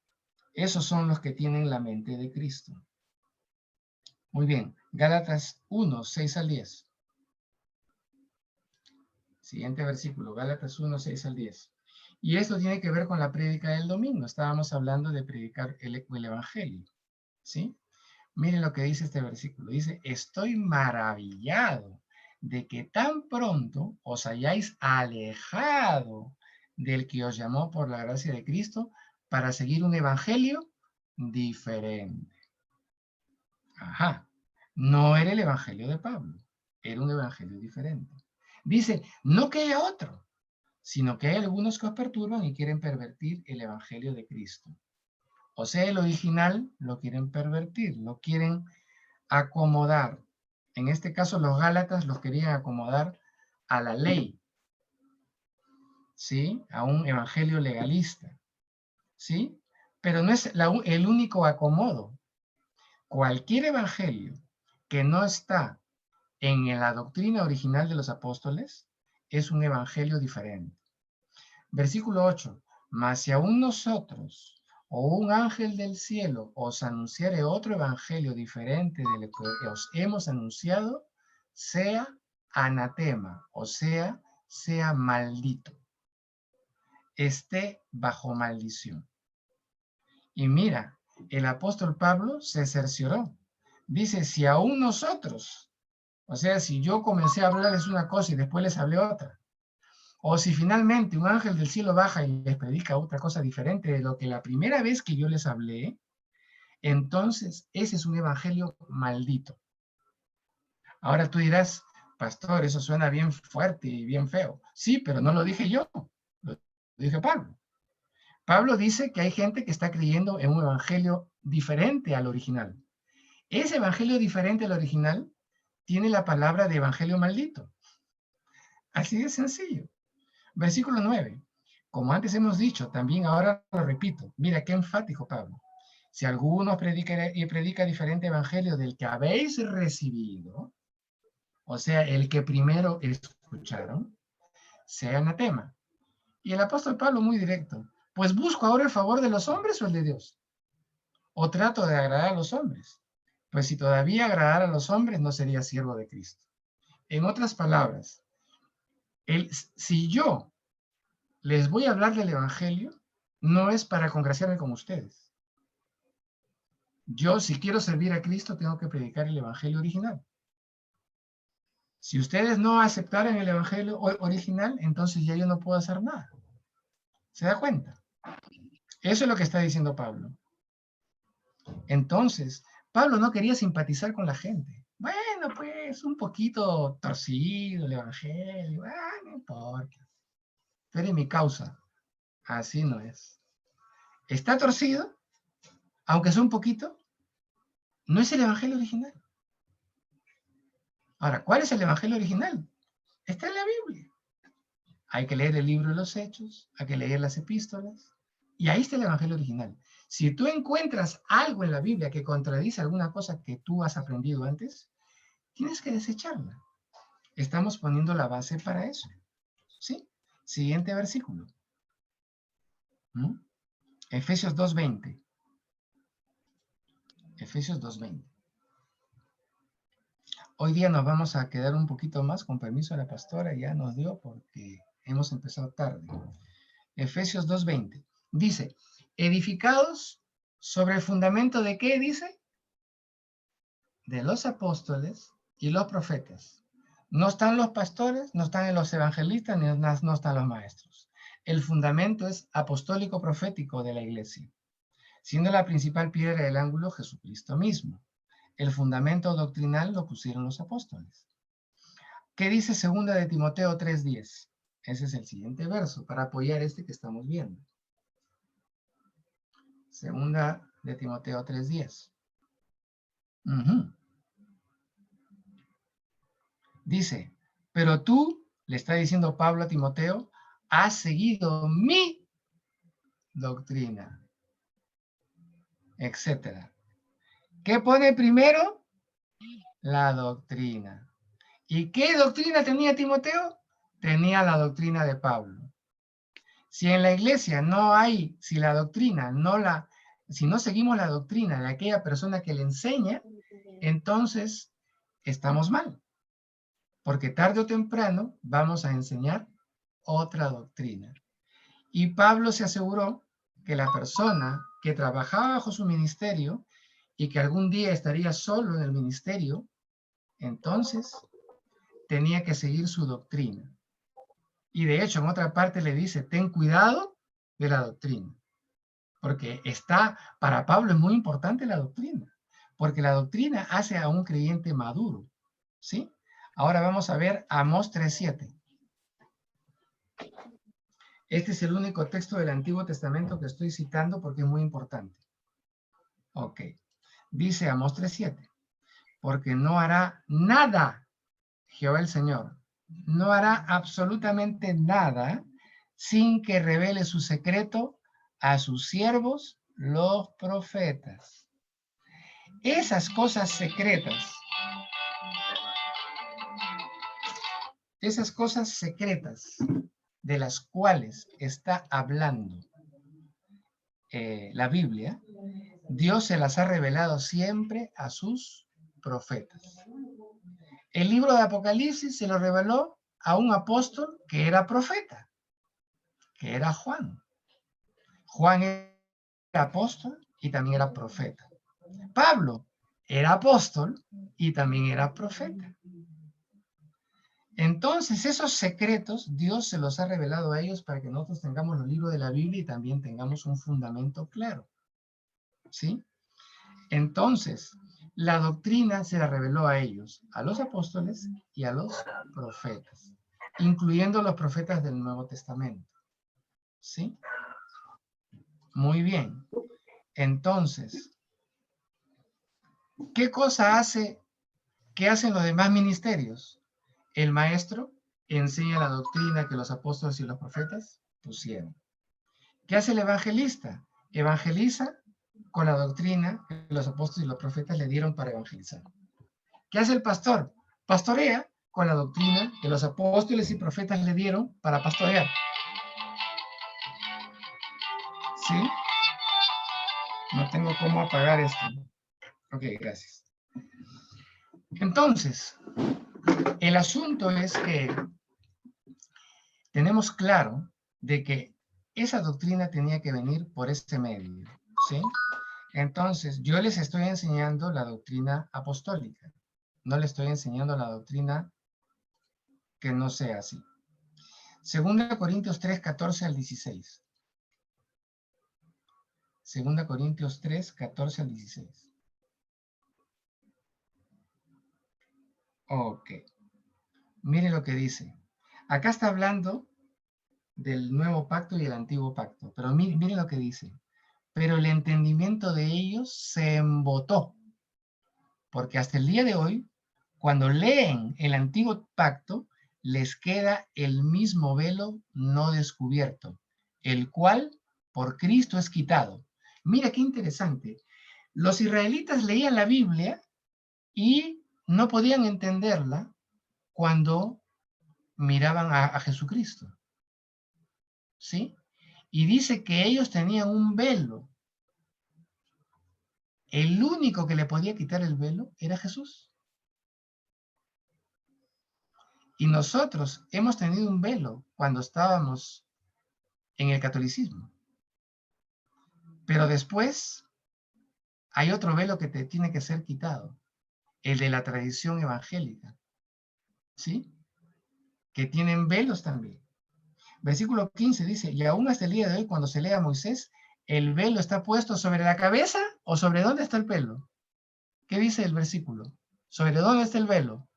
Esos son los que tienen la mente de Cristo. Muy bien, Gálatas 1, 6 al 10. Siguiente versículo, Gálatas 1, 6 al 10. Y esto tiene que ver con la prédica del domingo. Estábamos hablando de predicar el Evangelio, ¿sí? Miren lo que dice este versículo. Dice, estoy maravillado de que tan pronto os hayáis alejado del que os llamó por la gracia de Cristo para seguir un evangelio diferente. Ajá. No era el evangelio de Pablo, era un evangelio diferente. Dice, no que haya otro, sino que hay algunos que os perturban y quieren pervertir el evangelio de Cristo. O sea, el original lo quieren pervertir, lo quieren acomodar. En este caso, los Gálatas los querían acomodar a la ley, ¿sí? A un evangelio legalista, ¿sí? Pero no es el único acomodo. Cualquier evangelio que no está en la doctrina original de los apóstoles es un evangelio diferente. Versículo 8. Mas si aún nosotros o un ángel del cielo os anunciare otro evangelio diferente de lo que os hemos anunciado, sea anatema, o sea maldito, esté bajo maldición. Y mira, el apóstol Pablo se cercioró. Dice, si aún nosotros, o sea, si yo comencé a hablarles una cosa y después les hablé otra, o si finalmente un ángel del cielo baja y les predica otra cosa diferente de lo que la primera vez que yo les hablé, entonces ese es un evangelio maldito. Ahora tú dirás, pastor, eso suena bien fuerte y bien feo. Sí, pero no lo dije yo, lo dije Pablo. Pablo dice que hay gente que está creyendo en un evangelio diferente al original. Ese evangelio diferente al original tiene la palabra de evangelio maldito. Así de sencillo. Versículo 9. Como antes hemos dicho, también ahora lo repito. Mira qué enfático Pablo. Si alguno predica diferente evangelio del que habéis recibido, o sea, el que primero escucharon, sea anatema. Y el apóstol Pablo muy directo. Pues busco ahora el favor de los hombres o el de Dios. O trato de agradar a los hombres. Pues si todavía agradara a los hombres, no sería siervo de Cristo. En otras palabras, si yo les voy a hablar del evangelio, no es para congraciarme con ustedes. Yo, si quiero servir a Cristo, tengo que predicar el evangelio original. Si ustedes no aceptaran el evangelio original, entonces ya yo no puedo hacer nada. ¿Se da cuenta? Eso es lo que está diciendo Pablo. Entonces, Pablo no quería simpatizar con la gente. Bueno, pues un poquito torcido el evangelio, no importa. Tú eres mi causa. Así no es. Está torcido, aunque sea un poquito, no es el evangelio original. Ahora, ¿cuál es el evangelio original? Está en la Biblia. Hay que leer el libro de los Hechos, hay que leer las epístolas, y ahí está el evangelio original. Si tú encuentras algo en la Biblia que contradice alguna cosa que tú has aprendido antes, tienes que desecharla. Estamos poniendo la base para eso. ¿Sí? Siguiente versículo. Efesios 2:20. Efesios 2:20. Hoy día nos vamos a quedar un poquito más, con permiso de la pastora, ya nos dio porque hemos empezado tarde. Efesios 2:20. Dice, edificados sobre el fundamento de ¿qué dice? De los apóstoles y los profetas. No están los pastores, no están los evangelistas, ni no están los maestros. El fundamento es apostólico profético de la iglesia, siendo la principal piedra del ángulo Jesucristo mismo. El fundamento doctrinal lo pusieron los apóstoles. ¿Qué dice 2 de Timoteo 3:10? Ese es el siguiente verso para apoyar este que estamos viendo. 2 de Timoteo 3:10. Dice, pero tú, le está diciendo Pablo a Timoteo, has seguido mi doctrina, etcétera. ¿Qué pone primero? La doctrina. ¿Y qué doctrina tenía Timoteo? Tenía la doctrina de Pablo. Si en la iglesia no hay, si la doctrina no la si no seguimos la doctrina de aquella persona que le enseña, entonces estamos mal. Porque tarde o temprano vamos a enseñar otra doctrina. Y Pablo se aseguró que la persona que trabajaba bajo su ministerio y que algún día estaría solo en el ministerio, entonces tenía que seguir su doctrina. Y de hecho, en otra parte le dice, ten cuidado de la doctrina. Porque para Pablo es muy importante la doctrina. Porque la doctrina hace a un creyente maduro. ¿Sí? Ahora vamos a ver Amós 3:7. Este es el único texto del Antiguo Testamento que estoy citando porque es muy importante. Ok. Dice Amós 3:7. Porque no hará nada, Jehová el Señor, no hará absolutamente nada sin que revele su secreto a sus siervos, los profetas. Esas cosas secretas de las cuales está hablando la Biblia, Dios se las ha revelado siempre a sus profetas. El libro de Apocalipsis se lo reveló a un apóstol que era profeta, que era Juan. Juan era apóstol y también era profeta. Pablo era apóstol y también era profeta. Entonces, esos secretos Dios se los ha revelado a ellos para que nosotros tengamos los libros de la Biblia y también tengamos un fundamento claro. ¿Sí? Entonces, la doctrina se la reveló a ellos, a los apóstoles y a los profetas, incluyendo los profetas del Nuevo Testamento. ¿Sí? Muy bien. Entonces, ¿qué hacen los demás ministerios? El maestro enseña la doctrina que los apóstoles y los profetas pusieron. ¿Qué hace el evangelista? Evangeliza con la doctrina que los apóstoles y los profetas le dieron para evangelizar. ¿Qué hace el pastor? Pastorea con la doctrina que los apóstoles y profetas le dieron para pastorear. ¿Sí? No tengo cómo apagar esto. Ok, gracias. Entonces, el asunto es que tenemos claro de que esa doctrina tenía que venir por este medio, ¿sí? Entonces, yo les estoy enseñando la doctrina apostólica. No les estoy enseñando la doctrina que no sea así. 2 Corintios 3, 14 al 16. 2 Corintios 3, 14 al 16. Ok. Mire lo que dice. Acá está hablando del nuevo pacto y el antiguo pacto. Pero mire lo que dice. Pero el entendimiento de ellos se embotó. Porque hasta el día de hoy, cuando leen el antiguo pacto, les queda el mismo velo no descubierto, el cual por Cristo es quitado. Mira qué interesante. Los israelitas leían la Biblia y no podían entenderla cuando miraban a Jesucristo. ¿Sí? Y dice que ellos tenían un velo. El único que le podía quitar el velo era Jesús. Y nosotros hemos tenido un velo cuando estábamos en el catolicismo. Pero después hay otro velo que te tiene que ser quitado, el de la tradición evangélica. ¿Sí? Que tienen velos también. Versículo 15 dice, y aún hasta el día de hoy, cuando se lee a Moisés, ¿el velo está puesto sobre la cabeza o sobre dónde está el pelo? ¿Qué dice el versículo? ¿Sobre dónde está el velo?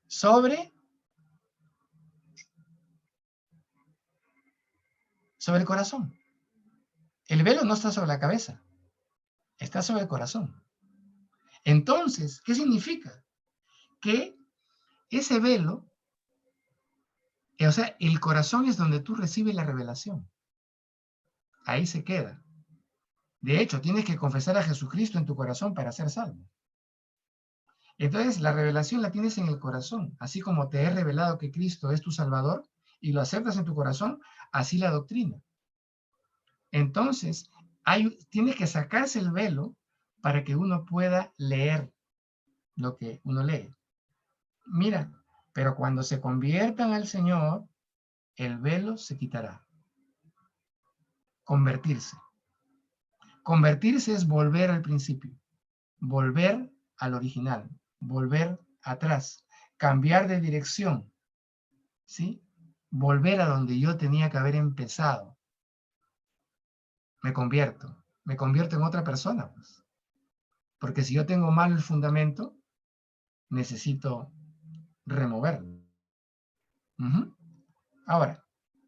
Sobre el corazón. El velo no está sobre la cabeza, está sobre el corazón. Entonces, ¿qué significa? Que ese velo, o sea, el corazón es donde tú recibes la revelación. Ahí se queda. De hecho, tienes que confesar a Jesucristo en tu corazón para ser salvo. Entonces, la revelación la tienes en el corazón. Así como te he revelado que Cristo es tu Salvador y lo aceptas en tu corazón, así la doctrina. Entonces, tiene que sacarse el velo para que uno pueda leer lo que uno lee. Mira, pero cuando se conviertan al Señor, el velo se quitará. Convertirse. Convertirse es volver al principio, volver al original, volver atrás, cambiar de dirección, ¿sí? Volver a donde yo tenía que haber empezado. Me convierto en otra persona, pues. Porque si yo tengo mal el fundamento, necesito removerlo. Ahora,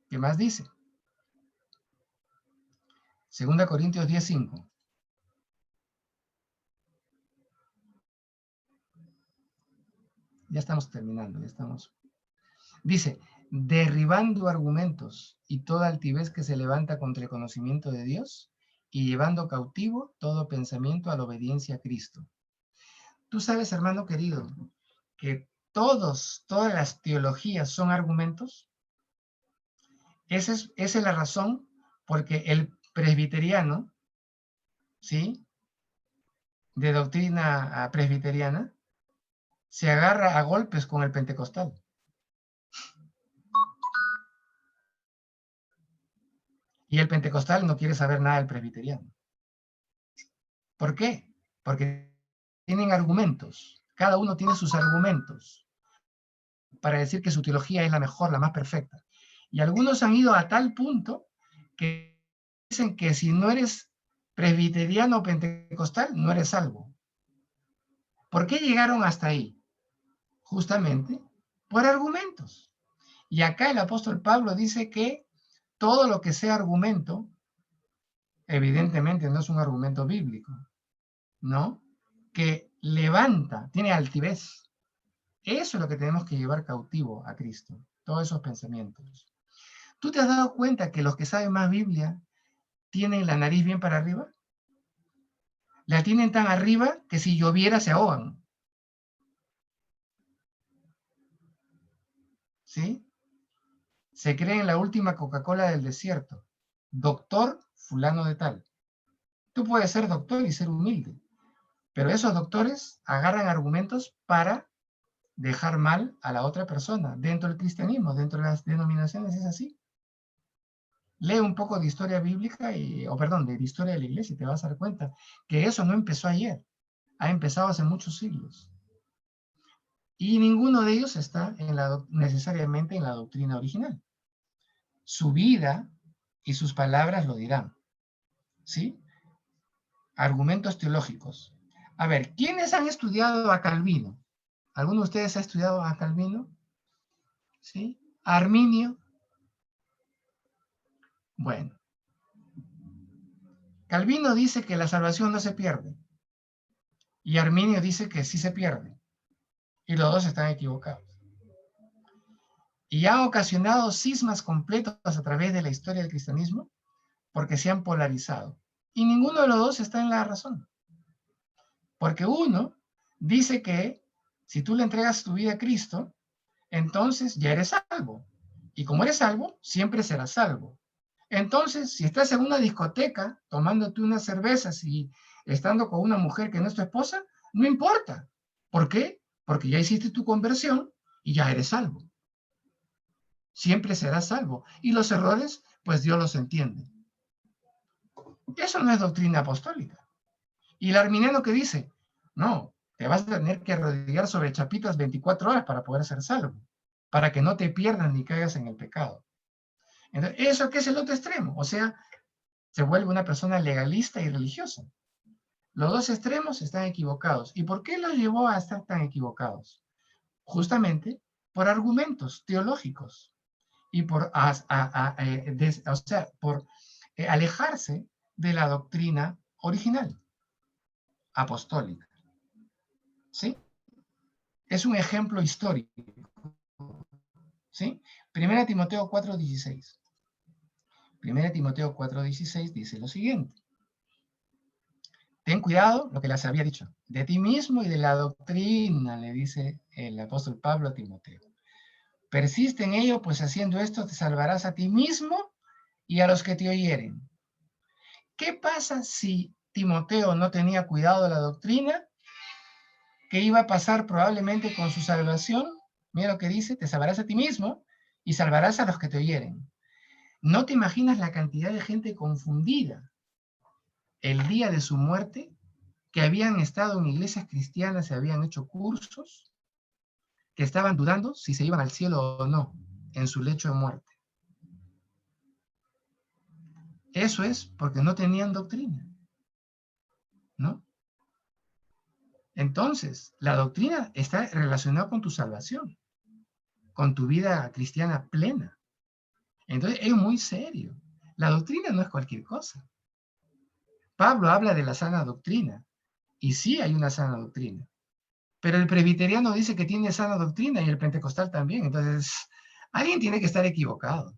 ¿qué más dice? 2 Corintios 10:5. Ya estamos terminando, Dice, derribando argumentos y toda altivez que se levanta contra el conocimiento de Dios y llevando cautivo todo pensamiento a la obediencia a Cristo. Tú sabes, hermano querido, que todas las teologías son argumentos. Esa es la razón porque el presbiteriano, ¿sí?, de doctrina presbiteriana, se agarra a golpes con el pentecostal. Y el pentecostal no quiere saber nada del presbiteriano. ¿Por qué? Porque tienen argumentos. Cada uno tiene sus argumentos para decir que su teología es la mejor, la más perfecta. Y algunos han ido a tal punto que dicen que si no eres presbiteriano o pentecostal, no eres salvo. ¿Por qué llegaron hasta ahí? Justamente por argumentos. Y acá el apóstol Pablo dice que todo lo que sea argumento, evidentemente no es un argumento bíblico, ¿no? Que levanta, tiene altivez. Eso es lo que tenemos que llevar cautivo a Cristo, todos esos pensamientos. ¿Tú te has dado cuenta que los que saben más Biblia tienen la nariz bien para arriba? La tienen tan arriba que si lloviera se ahogan. ¿Sí? Se creen la última Coca-Cola del desierto. Doctor fulano de tal. Tú puedes ser doctor y ser humilde, pero esos doctores agarran argumentos para dejar mal a la otra persona. Dentro del cristianismo, dentro de las denominaciones es así. Lee un poco de historia bíblica, de historia de la iglesia y te vas a dar cuenta que eso no empezó ayer, ha empezado hace muchos siglos. Y ninguno de ellos está necesariamente en la doctrina original. Su vida y sus palabras lo dirán. ¿Sí? Argumentos teológicos. A ver, ¿quiénes han estudiado a Calvino? ¿Alguno de ustedes ha estudiado a Calvino? ¿Sí? ¿A Arminio? Bueno. Calvino dice que la salvación no se pierde. Y Arminio dice que sí se pierde. Y los dos están equivocados. Y ha ocasionado cismas completos a través de la historia del cristianismo porque se han polarizado. Y ninguno de los dos está en la razón. Porque uno dice que si tú le entregas tu vida a Cristo, entonces ya eres salvo. Y como eres salvo, siempre serás salvo. Entonces, si estás en una discoteca tomándote unas cervezas y estando con una mujer que no es tu esposa, no importa. ¿Por qué? Porque ya hiciste tu conversión y ya eres salvo. Siempre serás salvo. Y los errores, pues Dios los entiende. Eso no es doctrina apostólica. Y el arminiano que dice, no, te vas a tener que arrodillar sobre chapitas 24 horas para poder ser salvo, para que no te pierdas ni caigas en el pecado. Entonces, ¿eso qué es el otro extremo? O sea, se vuelve una persona legalista y religiosa. Los dos extremos están equivocados. ¿Y por qué los llevó a estar tan equivocados? Justamente por argumentos teológicos y por alejarse de la doctrina original, apostólica. ¿Sí? Es un ejemplo histórico. ¿Sí? 1 Timoteo 4:16. 1 Timoteo 4:16 dice lo siguiente. Ten cuidado, lo que les había dicho, de ti mismo y de la doctrina, le dice el apóstol Pablo a Timoteo. Persiste en ello, pues haciendo esto te salvarás a ti mismo y a los que te oyeren. ¿Qué pasa si Timoteo no tenía cuidado de la doctrina? ¿Qué iba a pasar probablemente con su salvación? Mira lo que dice, te salvarás a ti mismo y salvarás a los que te oyeren. No te imaginas la cantidad de gente confundida el día de su muerte, que habían estado en iglesias cristianas, se habían hecho cursos, que estaban dudando si se iban al cielo o no en su lecho de muerte. Eso es porque no tenían doctrina, ¿no? Entonces, la doctrina está relacionada con tu salvación, con tu vida cristiana plena. Entonces, es muy serio. La doctrina no es cualquier cosa. Pablo habla de la sana doctrina, y sí hay una sana doctrina, pero el presbiteriano dice que tiene sana doctrina y el pentecostal también. Entonces, alguien tiene que estar equivocado.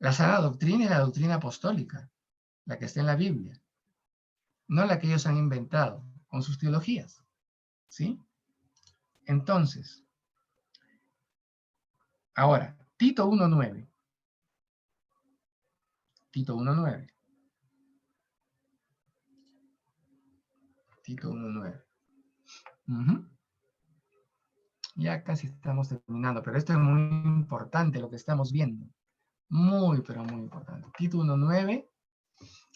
La sana doctrina es la doctrina apostólica, la que está en la Biblia, no la que ellos han inventado con sus teologías, ¿sí? Entonces, ahora, Tito 1:9. Tito 1:9. Tito 1:9. Ya casi estamos terminando, pero esto es muy importante lo que estamos viendo. Muy, pero muy importante. Tito 1:9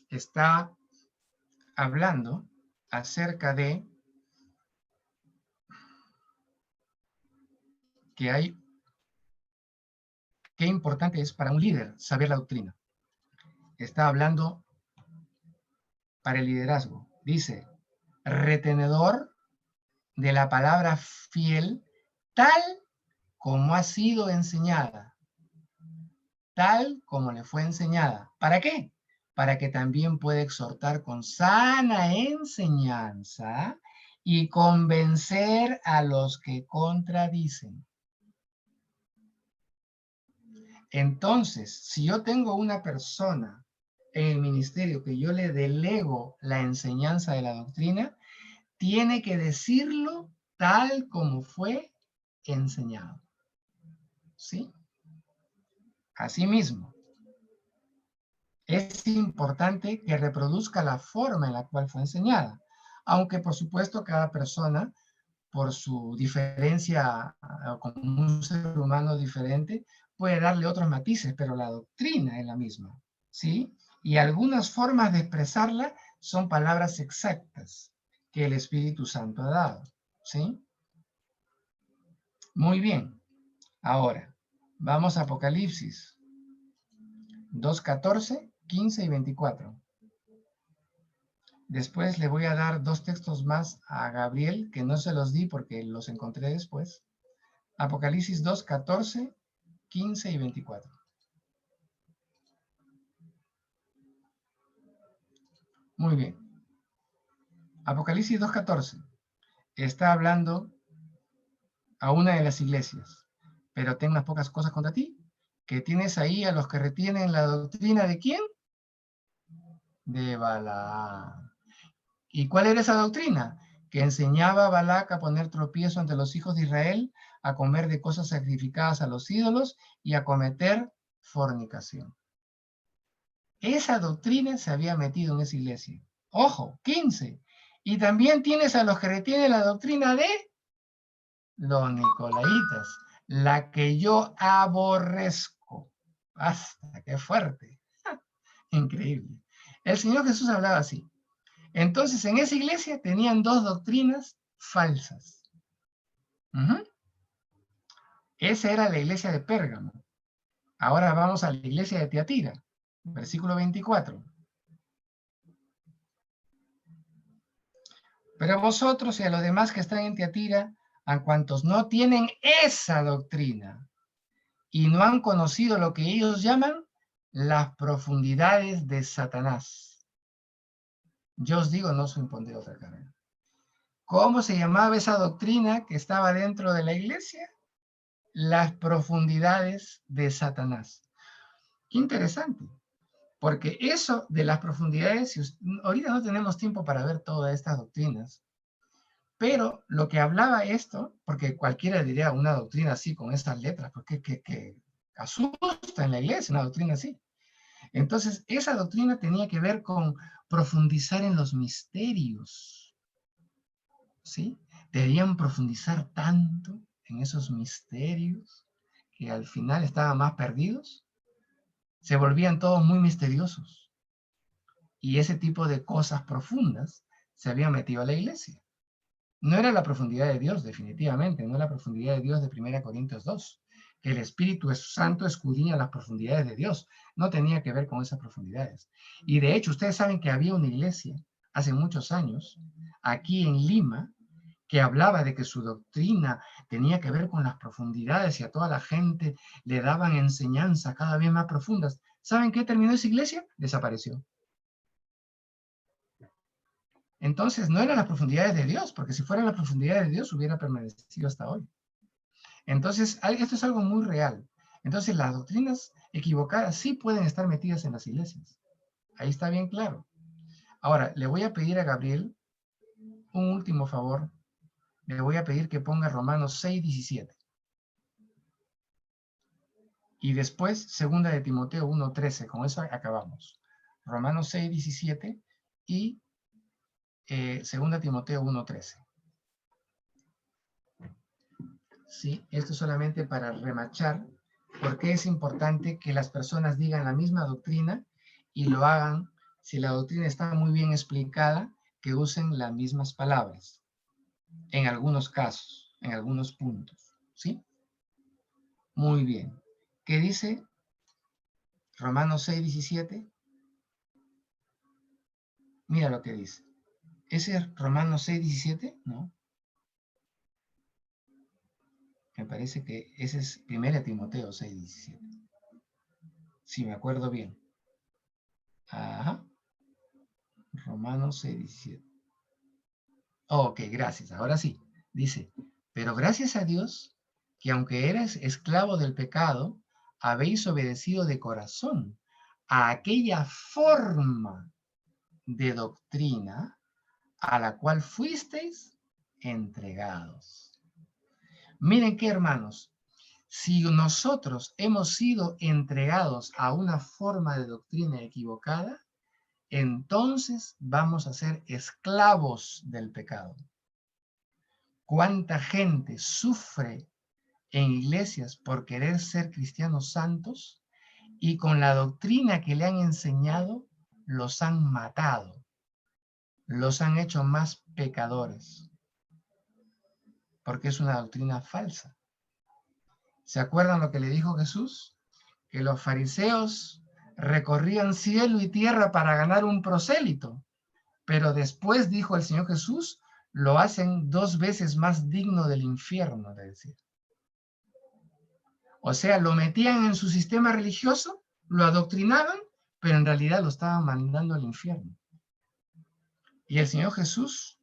está hablando acerca de que hay, qué importante es para un líder saber la doctrina. Está hablando para el liderazgo. Dice, retenedor de la palabra fiel, tal como ha sido enseñada, tal como le fue enseñada. ¿Para qué? Para que también pueda exhortar con sana enseñanza y convencer a los que contradicen. Entonces, si yo tengo una persona en el ministerio que yo le delego la enseñanza de la doctrina, tiene que decirlo tal como fue enseñado. ¿Sí? Asimismo, es importante que reproduzca la forma en la cual fue enseñada, aunque por supuesto cada persona, por su diferencia como un ser humano diferente, puede darle otros matices, pero la doctrina es la misma, ¿sí? Y algunas formas de expresarla son palabras exactas que el Espíritu Santo ha dado, ¿sí? Muy bien. Ahora, vamos a Apocalipsis 2:14, 15 y 24. Después le voy a dar 2 textos más a Gabriel, que no se los di porque los encontré después. Apocalipsis 2:14, 15 y 24. Muy bien. Apocalipsis 2:14 está hablando a una de las iglesias, pero tengo unas pocas cosas contra ti, que tienes ahí a los que retienen la doctrina ¿de quién? De Balaam. ¿Y cuál era esa doctrina? Que enseñaba a Balac a poner tropiezo ante los hijos de Israel, a comer de cosas sacrificadas a los ídolos y a cometer fornicación. Esa doctrina se había metido en esa iglesia. Ojo, 15. Y también tienes a los que retienen la doctrina de los nicolaitas, la que yo aborrezco. Basta, qué fuerte. Increíble. El Señor Jesús hablaba así. Entonces, en esa iglesia tenían 2 doctrinas falsas. Esa era la iglesia de Pérgamo. Ahora vamos a la iglesia de Tiatira, versículo 24. Pero vosotros y a los demás que están en Tiatira, a cuantos no tienen esa doctrina y no han conocido lo que ellos llaman las profundidades de Satanás. Yo os digo, no os impondré otra carrera. ¿Cómo se llamaba esa doctrina que estaba dentro de la iglesia? Las profundidades de Satanás. Qué interesante, porque eso de las profundidades, ahorita no tenemos tiempo para ver todas estas doctrinas, pero lo que hablaba esto, porque cualquiera diría una doctrina así con estas letras, porque que asusta en la iglesia una doctrina así. Entonces, esa doctrina tenía que ver con profundizar en los misterios, ¿sí? Debían profundizar tanto en esos misterios que al final estaban más perdidos, se volvían todos muy misteriosos. Y ese tipo de cosas profundas se habían metido a la iglesia. No era la profundidad de Dios, definitivamente, no la profundidad de Dios de 1 Corintios 2. El Espíritu Santo escudriña las profundidades de Dios. No tenía que ver con esas profundidades. Y de hecho, ustedes saben que había una iglesia hace muchos años, aquí en Lima, que hablaba de que su doctrina tenía que ver con las profundidades y a toda la gente le daban enseñanzas cada vez más profundas. ¿Saben qué terminó esa iglesia? Desapareció. Entonces, no eran las profundidades de Dios, porque si fueran las profundidades de Dios, hubiera permanecido hasta hoy. Entonces, esto es algo muy real. Entonces, las doctrinas equivocadas sí pueden estar metidas en las iglesias. Ahí está bien claro. Ahora, le voy a pedir a Gabriel un último favor. Le voy a pedir que ponga Romanos 6:17. Y después, 2 de Timoteo 1:13. Con eso acabamos. Romanos 6:17 y 2 Timoteo 1:13. ¿Sí? Esto es solamente para remachar por qué es importante que las personas digan la misma doctrina y lo hagan, si la doctrina está muy bien explicada, que usen las mismas palabras, en algunos casos, en algunos puntos. ¿Sí? Muy bien. ¿Qué dice Romanos 6:17? Mira lo que dice. ¿Ese es Romanos 6:17? No. Me parece que ese es 1 Timoteo 6:17. Si me acuerdo bien. Ajá. Romanos 6:17. Ok, gracias. Ahora sí. Dice, pero gracias a Dios que aunque eras esclavo del pecado, habéis obedecido de corazón a aquella forma de doctrina a la cual fuisteis entregados. Miren qué hermanos, si nosotros hemos sido entregados a una forma de doctrina equivocada, entonces vamos a ser esclavos del pecado. ¿Cuánta gente sufre en iglesias por querer ser cristianos santos y con la doctrina que le han enseñado los han matado, los han hecho más pecadores? Porque es una doctrina falsa. ¿Se acuerdan lo que le dijo Jesús? Que los fariseos recorrían cielo y tierra para ganar un prosélito, pero después, dijo el Señor Jesús, lo hacen 2 veces más digno del infierno, le decía. O sea, lo metían en su sistema religioso, lo adoctrinaban, pero en realidad lo estaban mandando al infierno. Y el Señor Jesús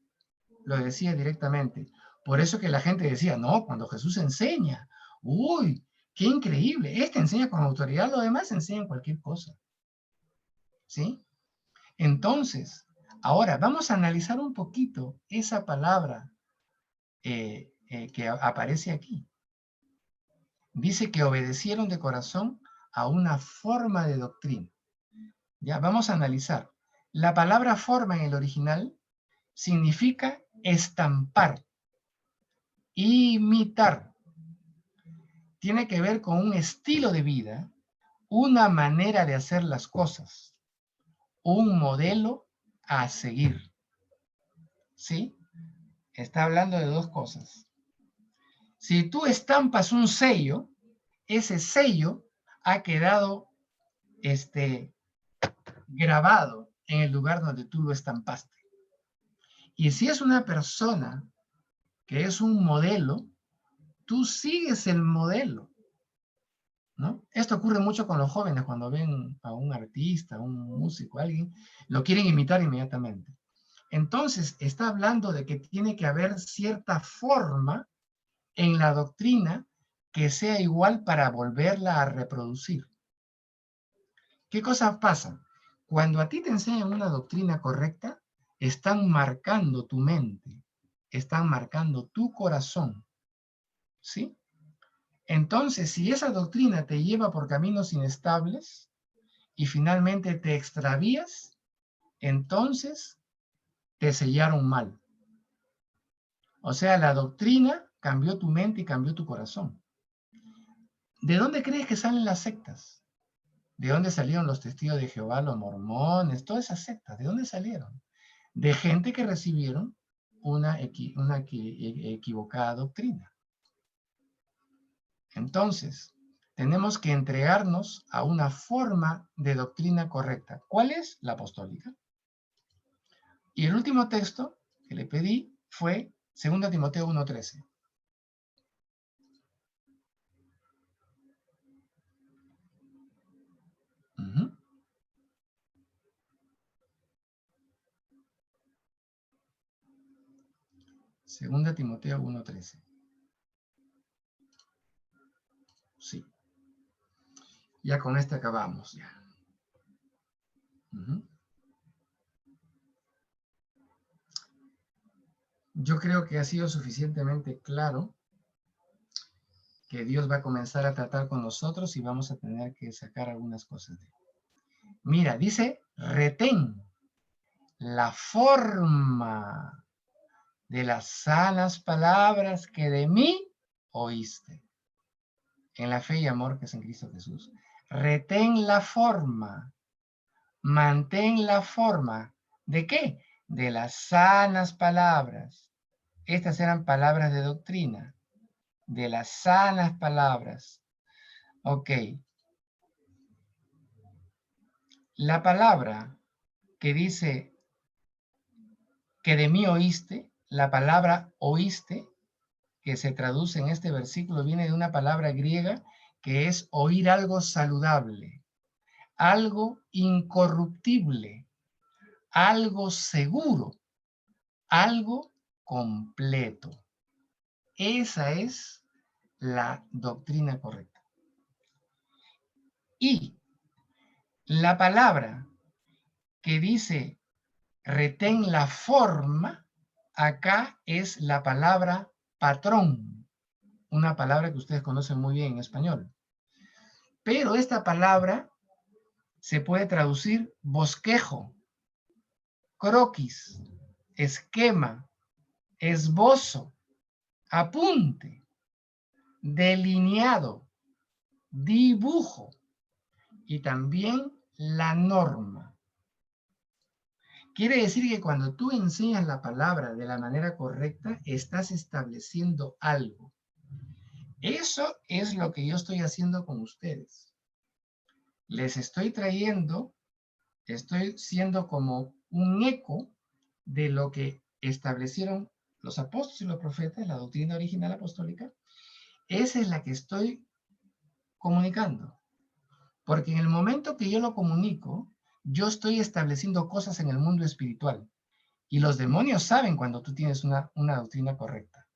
lo decía directamente. Por eso que la gente decía, no, cuando Jesús enseña, uy, qué increíble, este enseña con autoridad, los demás enseñan cualquier cosa. ¿Sí? Entonces, ahora vamos a analizar un poquito esa palabra que aparece aquí. Dice que obedecieron de corazón a una forma de doctrina. Ya, vamos a analizar. La palabra forma en el original significa estampar, imitar. Tiene que ver con un estilo de vida, una manera de hacer las cosas, un modelo a seguir. ¿Sí? Está hablando de 2 cosas. Si tú estampas un sello, ese sello ha quedado grabado en el lugar donde tú lo estampaste. Y si es una persona que es un modelo, tú sigues el modelo, ¿no? Esto ocurre mucho con los jóvenes cuando ven a un artista, un músico, alguien, lo quieren imitar inmediatamente. Entonces, está hablando de que tiene que haber cierta forma en la doctrina que sea igual para volverla a reproducir. ¿Qué cosas pasan? Cuando a ti te enseñan una doctrina correcta, están marcando tu mente, están marcando tu corazón, ¿sí? Entonces, si esa doctrina te lleva por caminos inestables y finalmente te extravías, entonces te sellaron mal. O sea, la doctrina cambió tu mente y cambió tu corazón. ¿De dónde crees que salen las sectas? ¿De dónde salieron los testigos de Jehová, los mormones, todas esas sectas? ¿De dónde salieron? De gente que recibieron una equivocada doctrina. Entonces, tenemos que entregarnos a una forma de doctrina correcta. ¿Cuál es? La apostólica. Y el último texto que le pedí fue 2 Timoteo 1:13. Uh-huh. Segunda Timoteo 1:13. Sí. Ya con este acabamos ya. Uh-huh. Yo creo que ha sido suficientemente claro que Dios va a comenzar a tratar con nosotros y vamos a tener que sacar algunas cosas de él. Mira, dice, retén la forma de las sanas palabras que de mí oíste, en la fe y amor que es en Cristo Jesús. Retén la forma, mantén la forma. ¿De qué? De las sanas palabras. Estas eran palabras de doctrina, de las sanas palabras. Ok. La palabra que dice que de mí oíste, la palabra oíste, que se traduce en este versículo, viene de una palabra griega que es oír algo saludable, algo incorruptible, algo seguro, algo completo. Esa es la doctrina correcta. Y la palabra que dice retén la forma, acá es la palabra patrón, una palabra que ustedes conocen muy bien en español. Pero esta palabra se puede traducir bosquejo, croquis, esquema, esbozo, apunte, delineado, dibujo y también la norma. Quiere decir que cuando tú enseñas la palabra de la manera correcta, estás estableciendo algo. Eso es lo que yo estoy haciendo con ustedes. Les estoy trayendo, estoy siendo como un eco de lo que establecieron los apóstoles y los profetas, la doctrina original apostólica. Esa es la que estoy comunicando. Porque en el momento que yo lo comunico, yo estoy estableciendo cosas en el mundo espiritual. Y los demonios saben cuando tú tienes una doctrina correcta.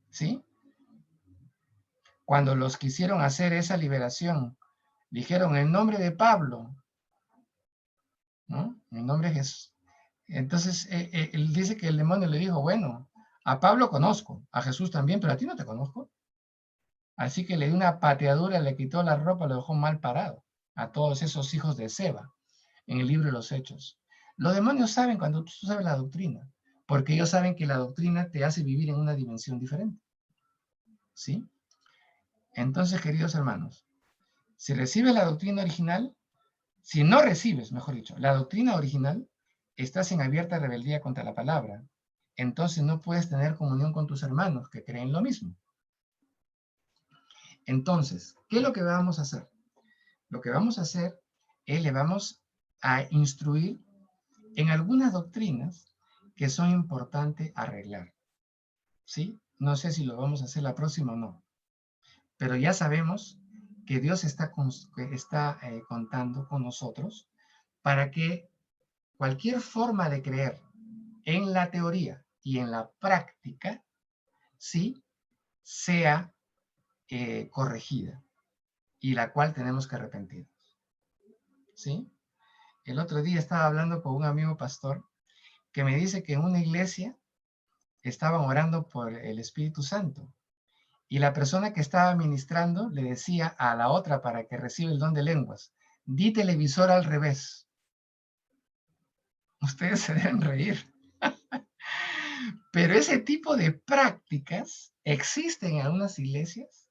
¿Sí? Cuando los quisieron hacer esa liberación, dijeron en nombre de Pablo, ¿no? En nombre de Jesús. Entonces, él dice que el demonio le dijo, bueno, a Pablo conozco, a Jesús también, pero a ti no te conozco. Así que le dio una pateadura, le quitó la ropa, lo dejó mal parado a todos esos hijos de Seba en el libro de los Hechos. Los demonios saben cuando tú sabes la doctrina, porque ellos saben que la doctrina te hace vivir en una dimensión diferente. ¿Sí? Entonces, queridos hermanos, si recibes la doctrina original, si no recibes, mejor dicho, la doctrina original, estás en abierta rebeldía contra la palabra. Entonces no puedes tener comunión con tus hermanos que creen lo mismo. Entonces, ¿qué es lo que vamos a hacer? Lo que vamos a hacer es le vamos a instruir en algunas doctrinas que son importantes arreglar. ¿Sí? No sé si lo vamos a hacer la próxima o no. Pero ya sabemos que Dios está contando con nosotros para que cualquier forma de creer en la teoría y en la práctica, sí, sea corregida y la cual tenemos que arrepentirnos. ¿Sí? El otro día estaba hablando con un amigo pastor que me dice que en una iglesia estaban orando por el Espíritu Santo y la persona que estaba ministrando le decía a la otra para que reciba el don de lenguas, di televisor al revés. Ustedes se deben reír. Pero ese tipo de prácticas existen en algunas iglesias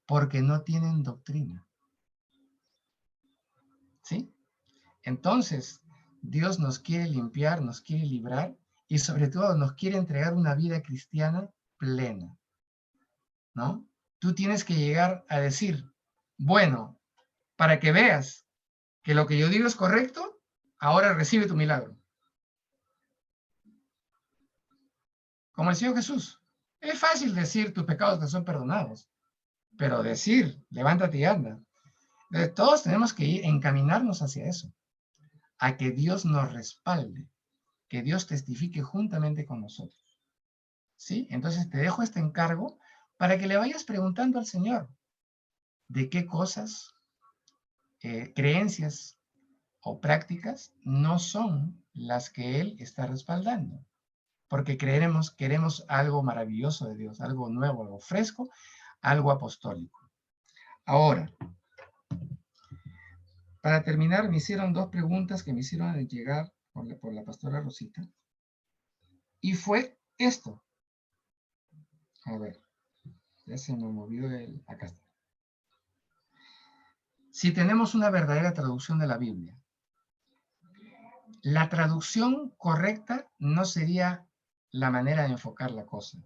porque no tienen doctrina. ¿Sí? Entonces, Dios nos quiere limpiar, nos quiere librar y sobre todo nos quiere entregar una vida cristiana plena, ¿no? Tú tienes que llegar a decir, bueno, para que veas que lo que yo digo es correcto, ahora recibe tu milagro. Como el Señor Jesús. Es fácil decir tus pecados te son perdonados, pero decir, levántate y anda. Entonces, todos tenemos que ir, encaminarnos hacia eso, a que Dios nos respalde, que Dios testifique juntamente con nosotros. ¿Sí? Entonces te dejo este encargo para que le vayas preguntando al Señor de qué cosas, creencias o prácticas no son las que Él está respaldando. Porque queremos algo maravilloso de Dios, algo nuevo, algo fresco, algo apostólico. Ahora, para terminar, me hicieron dos preguntas que me hicieron llegar por la pastora Rosita. Y fue esto. A ver, ya se me movió el... Acá está. Si tenemos una verdadera traducción de la Biblia, la traducción correcta no sería la manera de enfocar la cosa.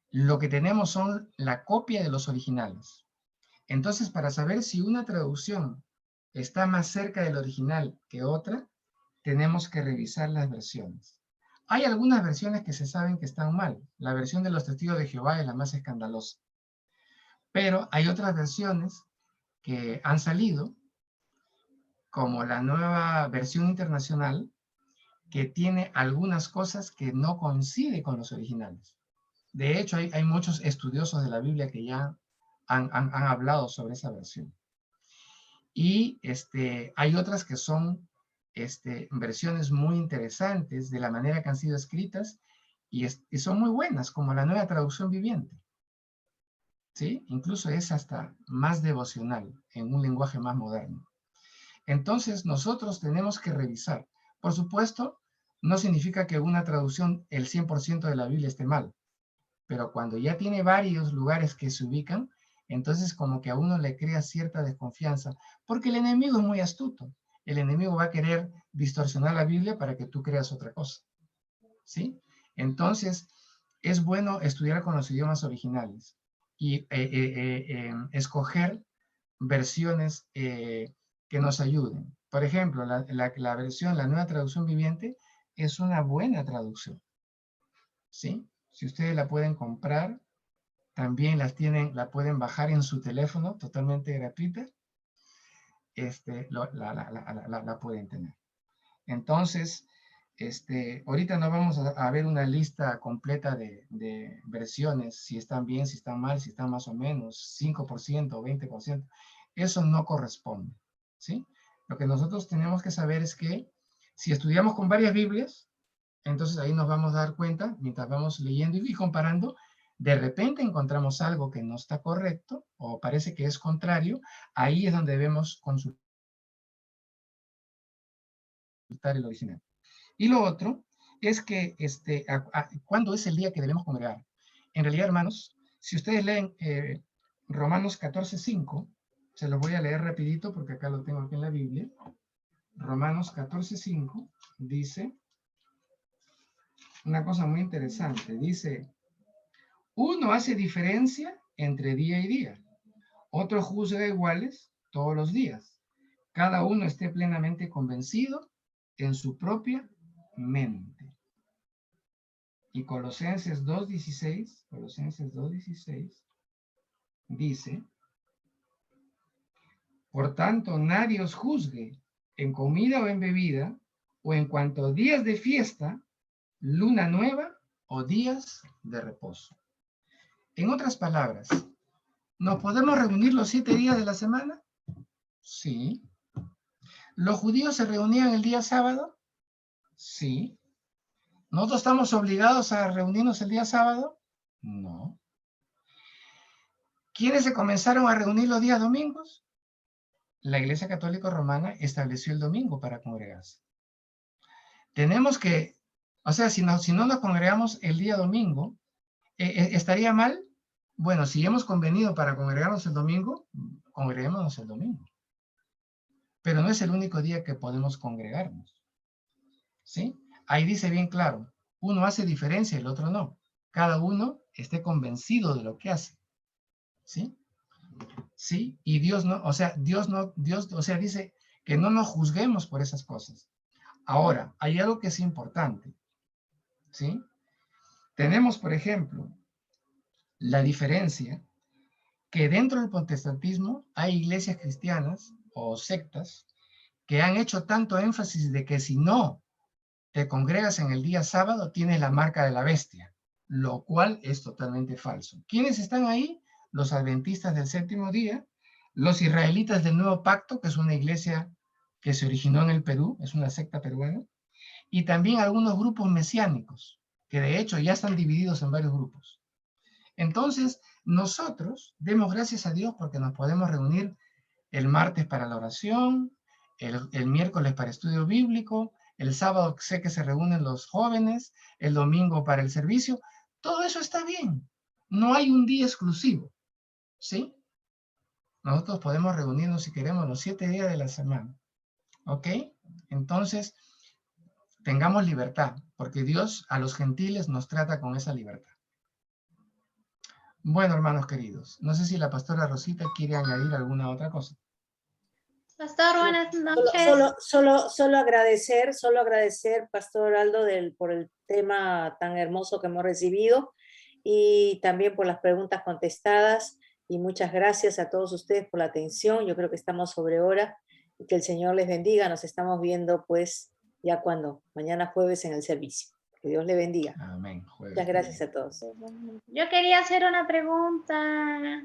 Lo que tenemos son la copia de los originales. Entonces, para saber si una traducción está más cerca del original que otra, tenemos que revisar las versiones. Hay algunas versiones que se saben que están mal. La versión de los Testigos de Jehová es la más escandalosa. Pero hay otras versiones que han salido, como la nueva versión internacional, que tiene algunas cosas que no coincide con los originales. De hecho, hay muchos estudiosos de la Biblia que ya han hablado sobre esa versión. Y hay otras que son versiones muy interesantes de la manera que han sido escritas y son muy buenas, como la nueva traducción viviente. ¿Sí? Incluso es hasta más devocional, en un lenguaje más moderno. Entonces, nosotros tenemos que revisar. Por supuesto, no significa que una traducción, el 100% de la Biblia esté mal, pero cuando ya tiene varios lugares que se ubican, entonces como que a uno le crea cierta desconfianza, porque el enemigo es muy astuto. El enemigo va a querer distorsionar la Biblia para que tú creas otra cosa. ¿Sí? Entonces, es bueno estudiar con los idiomas originales y escoger versiones que nos ayuden. Por ejemplo, la versión, la nueva traducción viviente, es una buena traducción. ¿Sí? Si ustedes la pueden comprar, también la pueden bajar en su teléfono totalmente gratuita, la pueden tener. Entonces, ahorita no vamos a ver una lista completa de versiones, si están bien, si están mal, si están más o menos, 5%, 20%. Eso no corresponde, ¿sí? Lo que nosotros tenemos que saber es que si estudiamos con varias Biblias, entonces ahí nos vamos a dar cuenta, mientras vamos leyendo y comparando, de repente encontramos algo que no está correcto o parece que es contrario, ahí es donde debemos consultar el original. Y lo otro es que, ¿cuándo es el día que debemos congregar? En realidad, hermanos, si ustedes leen Romanos 14:5, se los voy a leer rapidito porque acá lo tengo aquí en la Biblia. Romanos 14:5 dice una cosa muy interesante. Dice, uno hace diferencia entre día y día, otro juzga iguales todos los días. Cada uno esté plenamente convencido en su propia mente. Y Colosenses 2:16 dice, por tanto, nadie os juzgue en comida o en bebida, o en cuanto a días de fiesta, luna nueva o días de reposo. En otras palabras, ¿nos podemos reunir los 7 días de la semana? Sí. ¿Los judíos se reunían el día sábado? Sí. ¿Nosotros estamos obligados a reunirnos el día sábado? No. ¿Quiénes se comenzaron a reunir los días domingos? la Iglesia Católica Romana estableció el domingo para congregarse. Tenemos que, o sea, si no nos congregamos el día domingo, ¿estaría mal? Bueno, si hemos convenido para congregarnos el domingo, congreguémonos el domingo. Pero no es el único día que podemos congregarnos. ¿Sí? Ahí dice bien claro, uno hace diferencia, el otro no. Cada uno esté convencido de lo que hace. ¿Sí? ¿Sí? Y Dios no, o sea, Dios dice que no nos juzguemos por esas cosas. Ahora, hay algo que es importante. ¿Sí? Tenemos, por ejemplo, la diferencia que dentro del protestantismo hay iglesias cristianas o sectas que han hecho tanto énfasis de que si no te congregas en el día sábado, tienes la marca de la bestia, lo cual es totalmente falso. ¿Quiénes están ahí? Los adventistas del séptimo día, los israelitas del Nuevo Pacto, que es una iglesia que se originó en el Perú, es una secta peruana, y también algunos grupos mesiánicos, que de hecho ya están divididos en varios grupos. Entonces, nosotros demos gracias a Dios porque nos podemos reunir el martes para la oración, el miércoles para estudio bíblico, el sábado sé que se reúnen los jóvenes, el domingo para el servicio. Todo eso está bien. No hay un día exclusivo, ¿sí? Nosotros podemos reunirnos si queremos los 7 días de la semana, ¿ok? Entonces, tengamos libertad, porque Dios a los gentiles nos trata con esa libertad. Bueno, hermanos queridos, no sé si la pastora Rosita quiere añadir alguna otra cosa. Pastor, buenas noches. Solo agradecer, Pastor Aldo, por el tema tan hermoso que hemos recibido y también por las preguntas contestadas. Y muchas gracias a todos ustedes por la atención. Yo creo que estamos sobre hora y que el Señor les bendiga. Nos estamos viendo pues ya mañana jueves en el servicio. Que Dios le bendiga. Amén. Jueves. Muchas gracias a todos. Yo quería hacer una pregunta.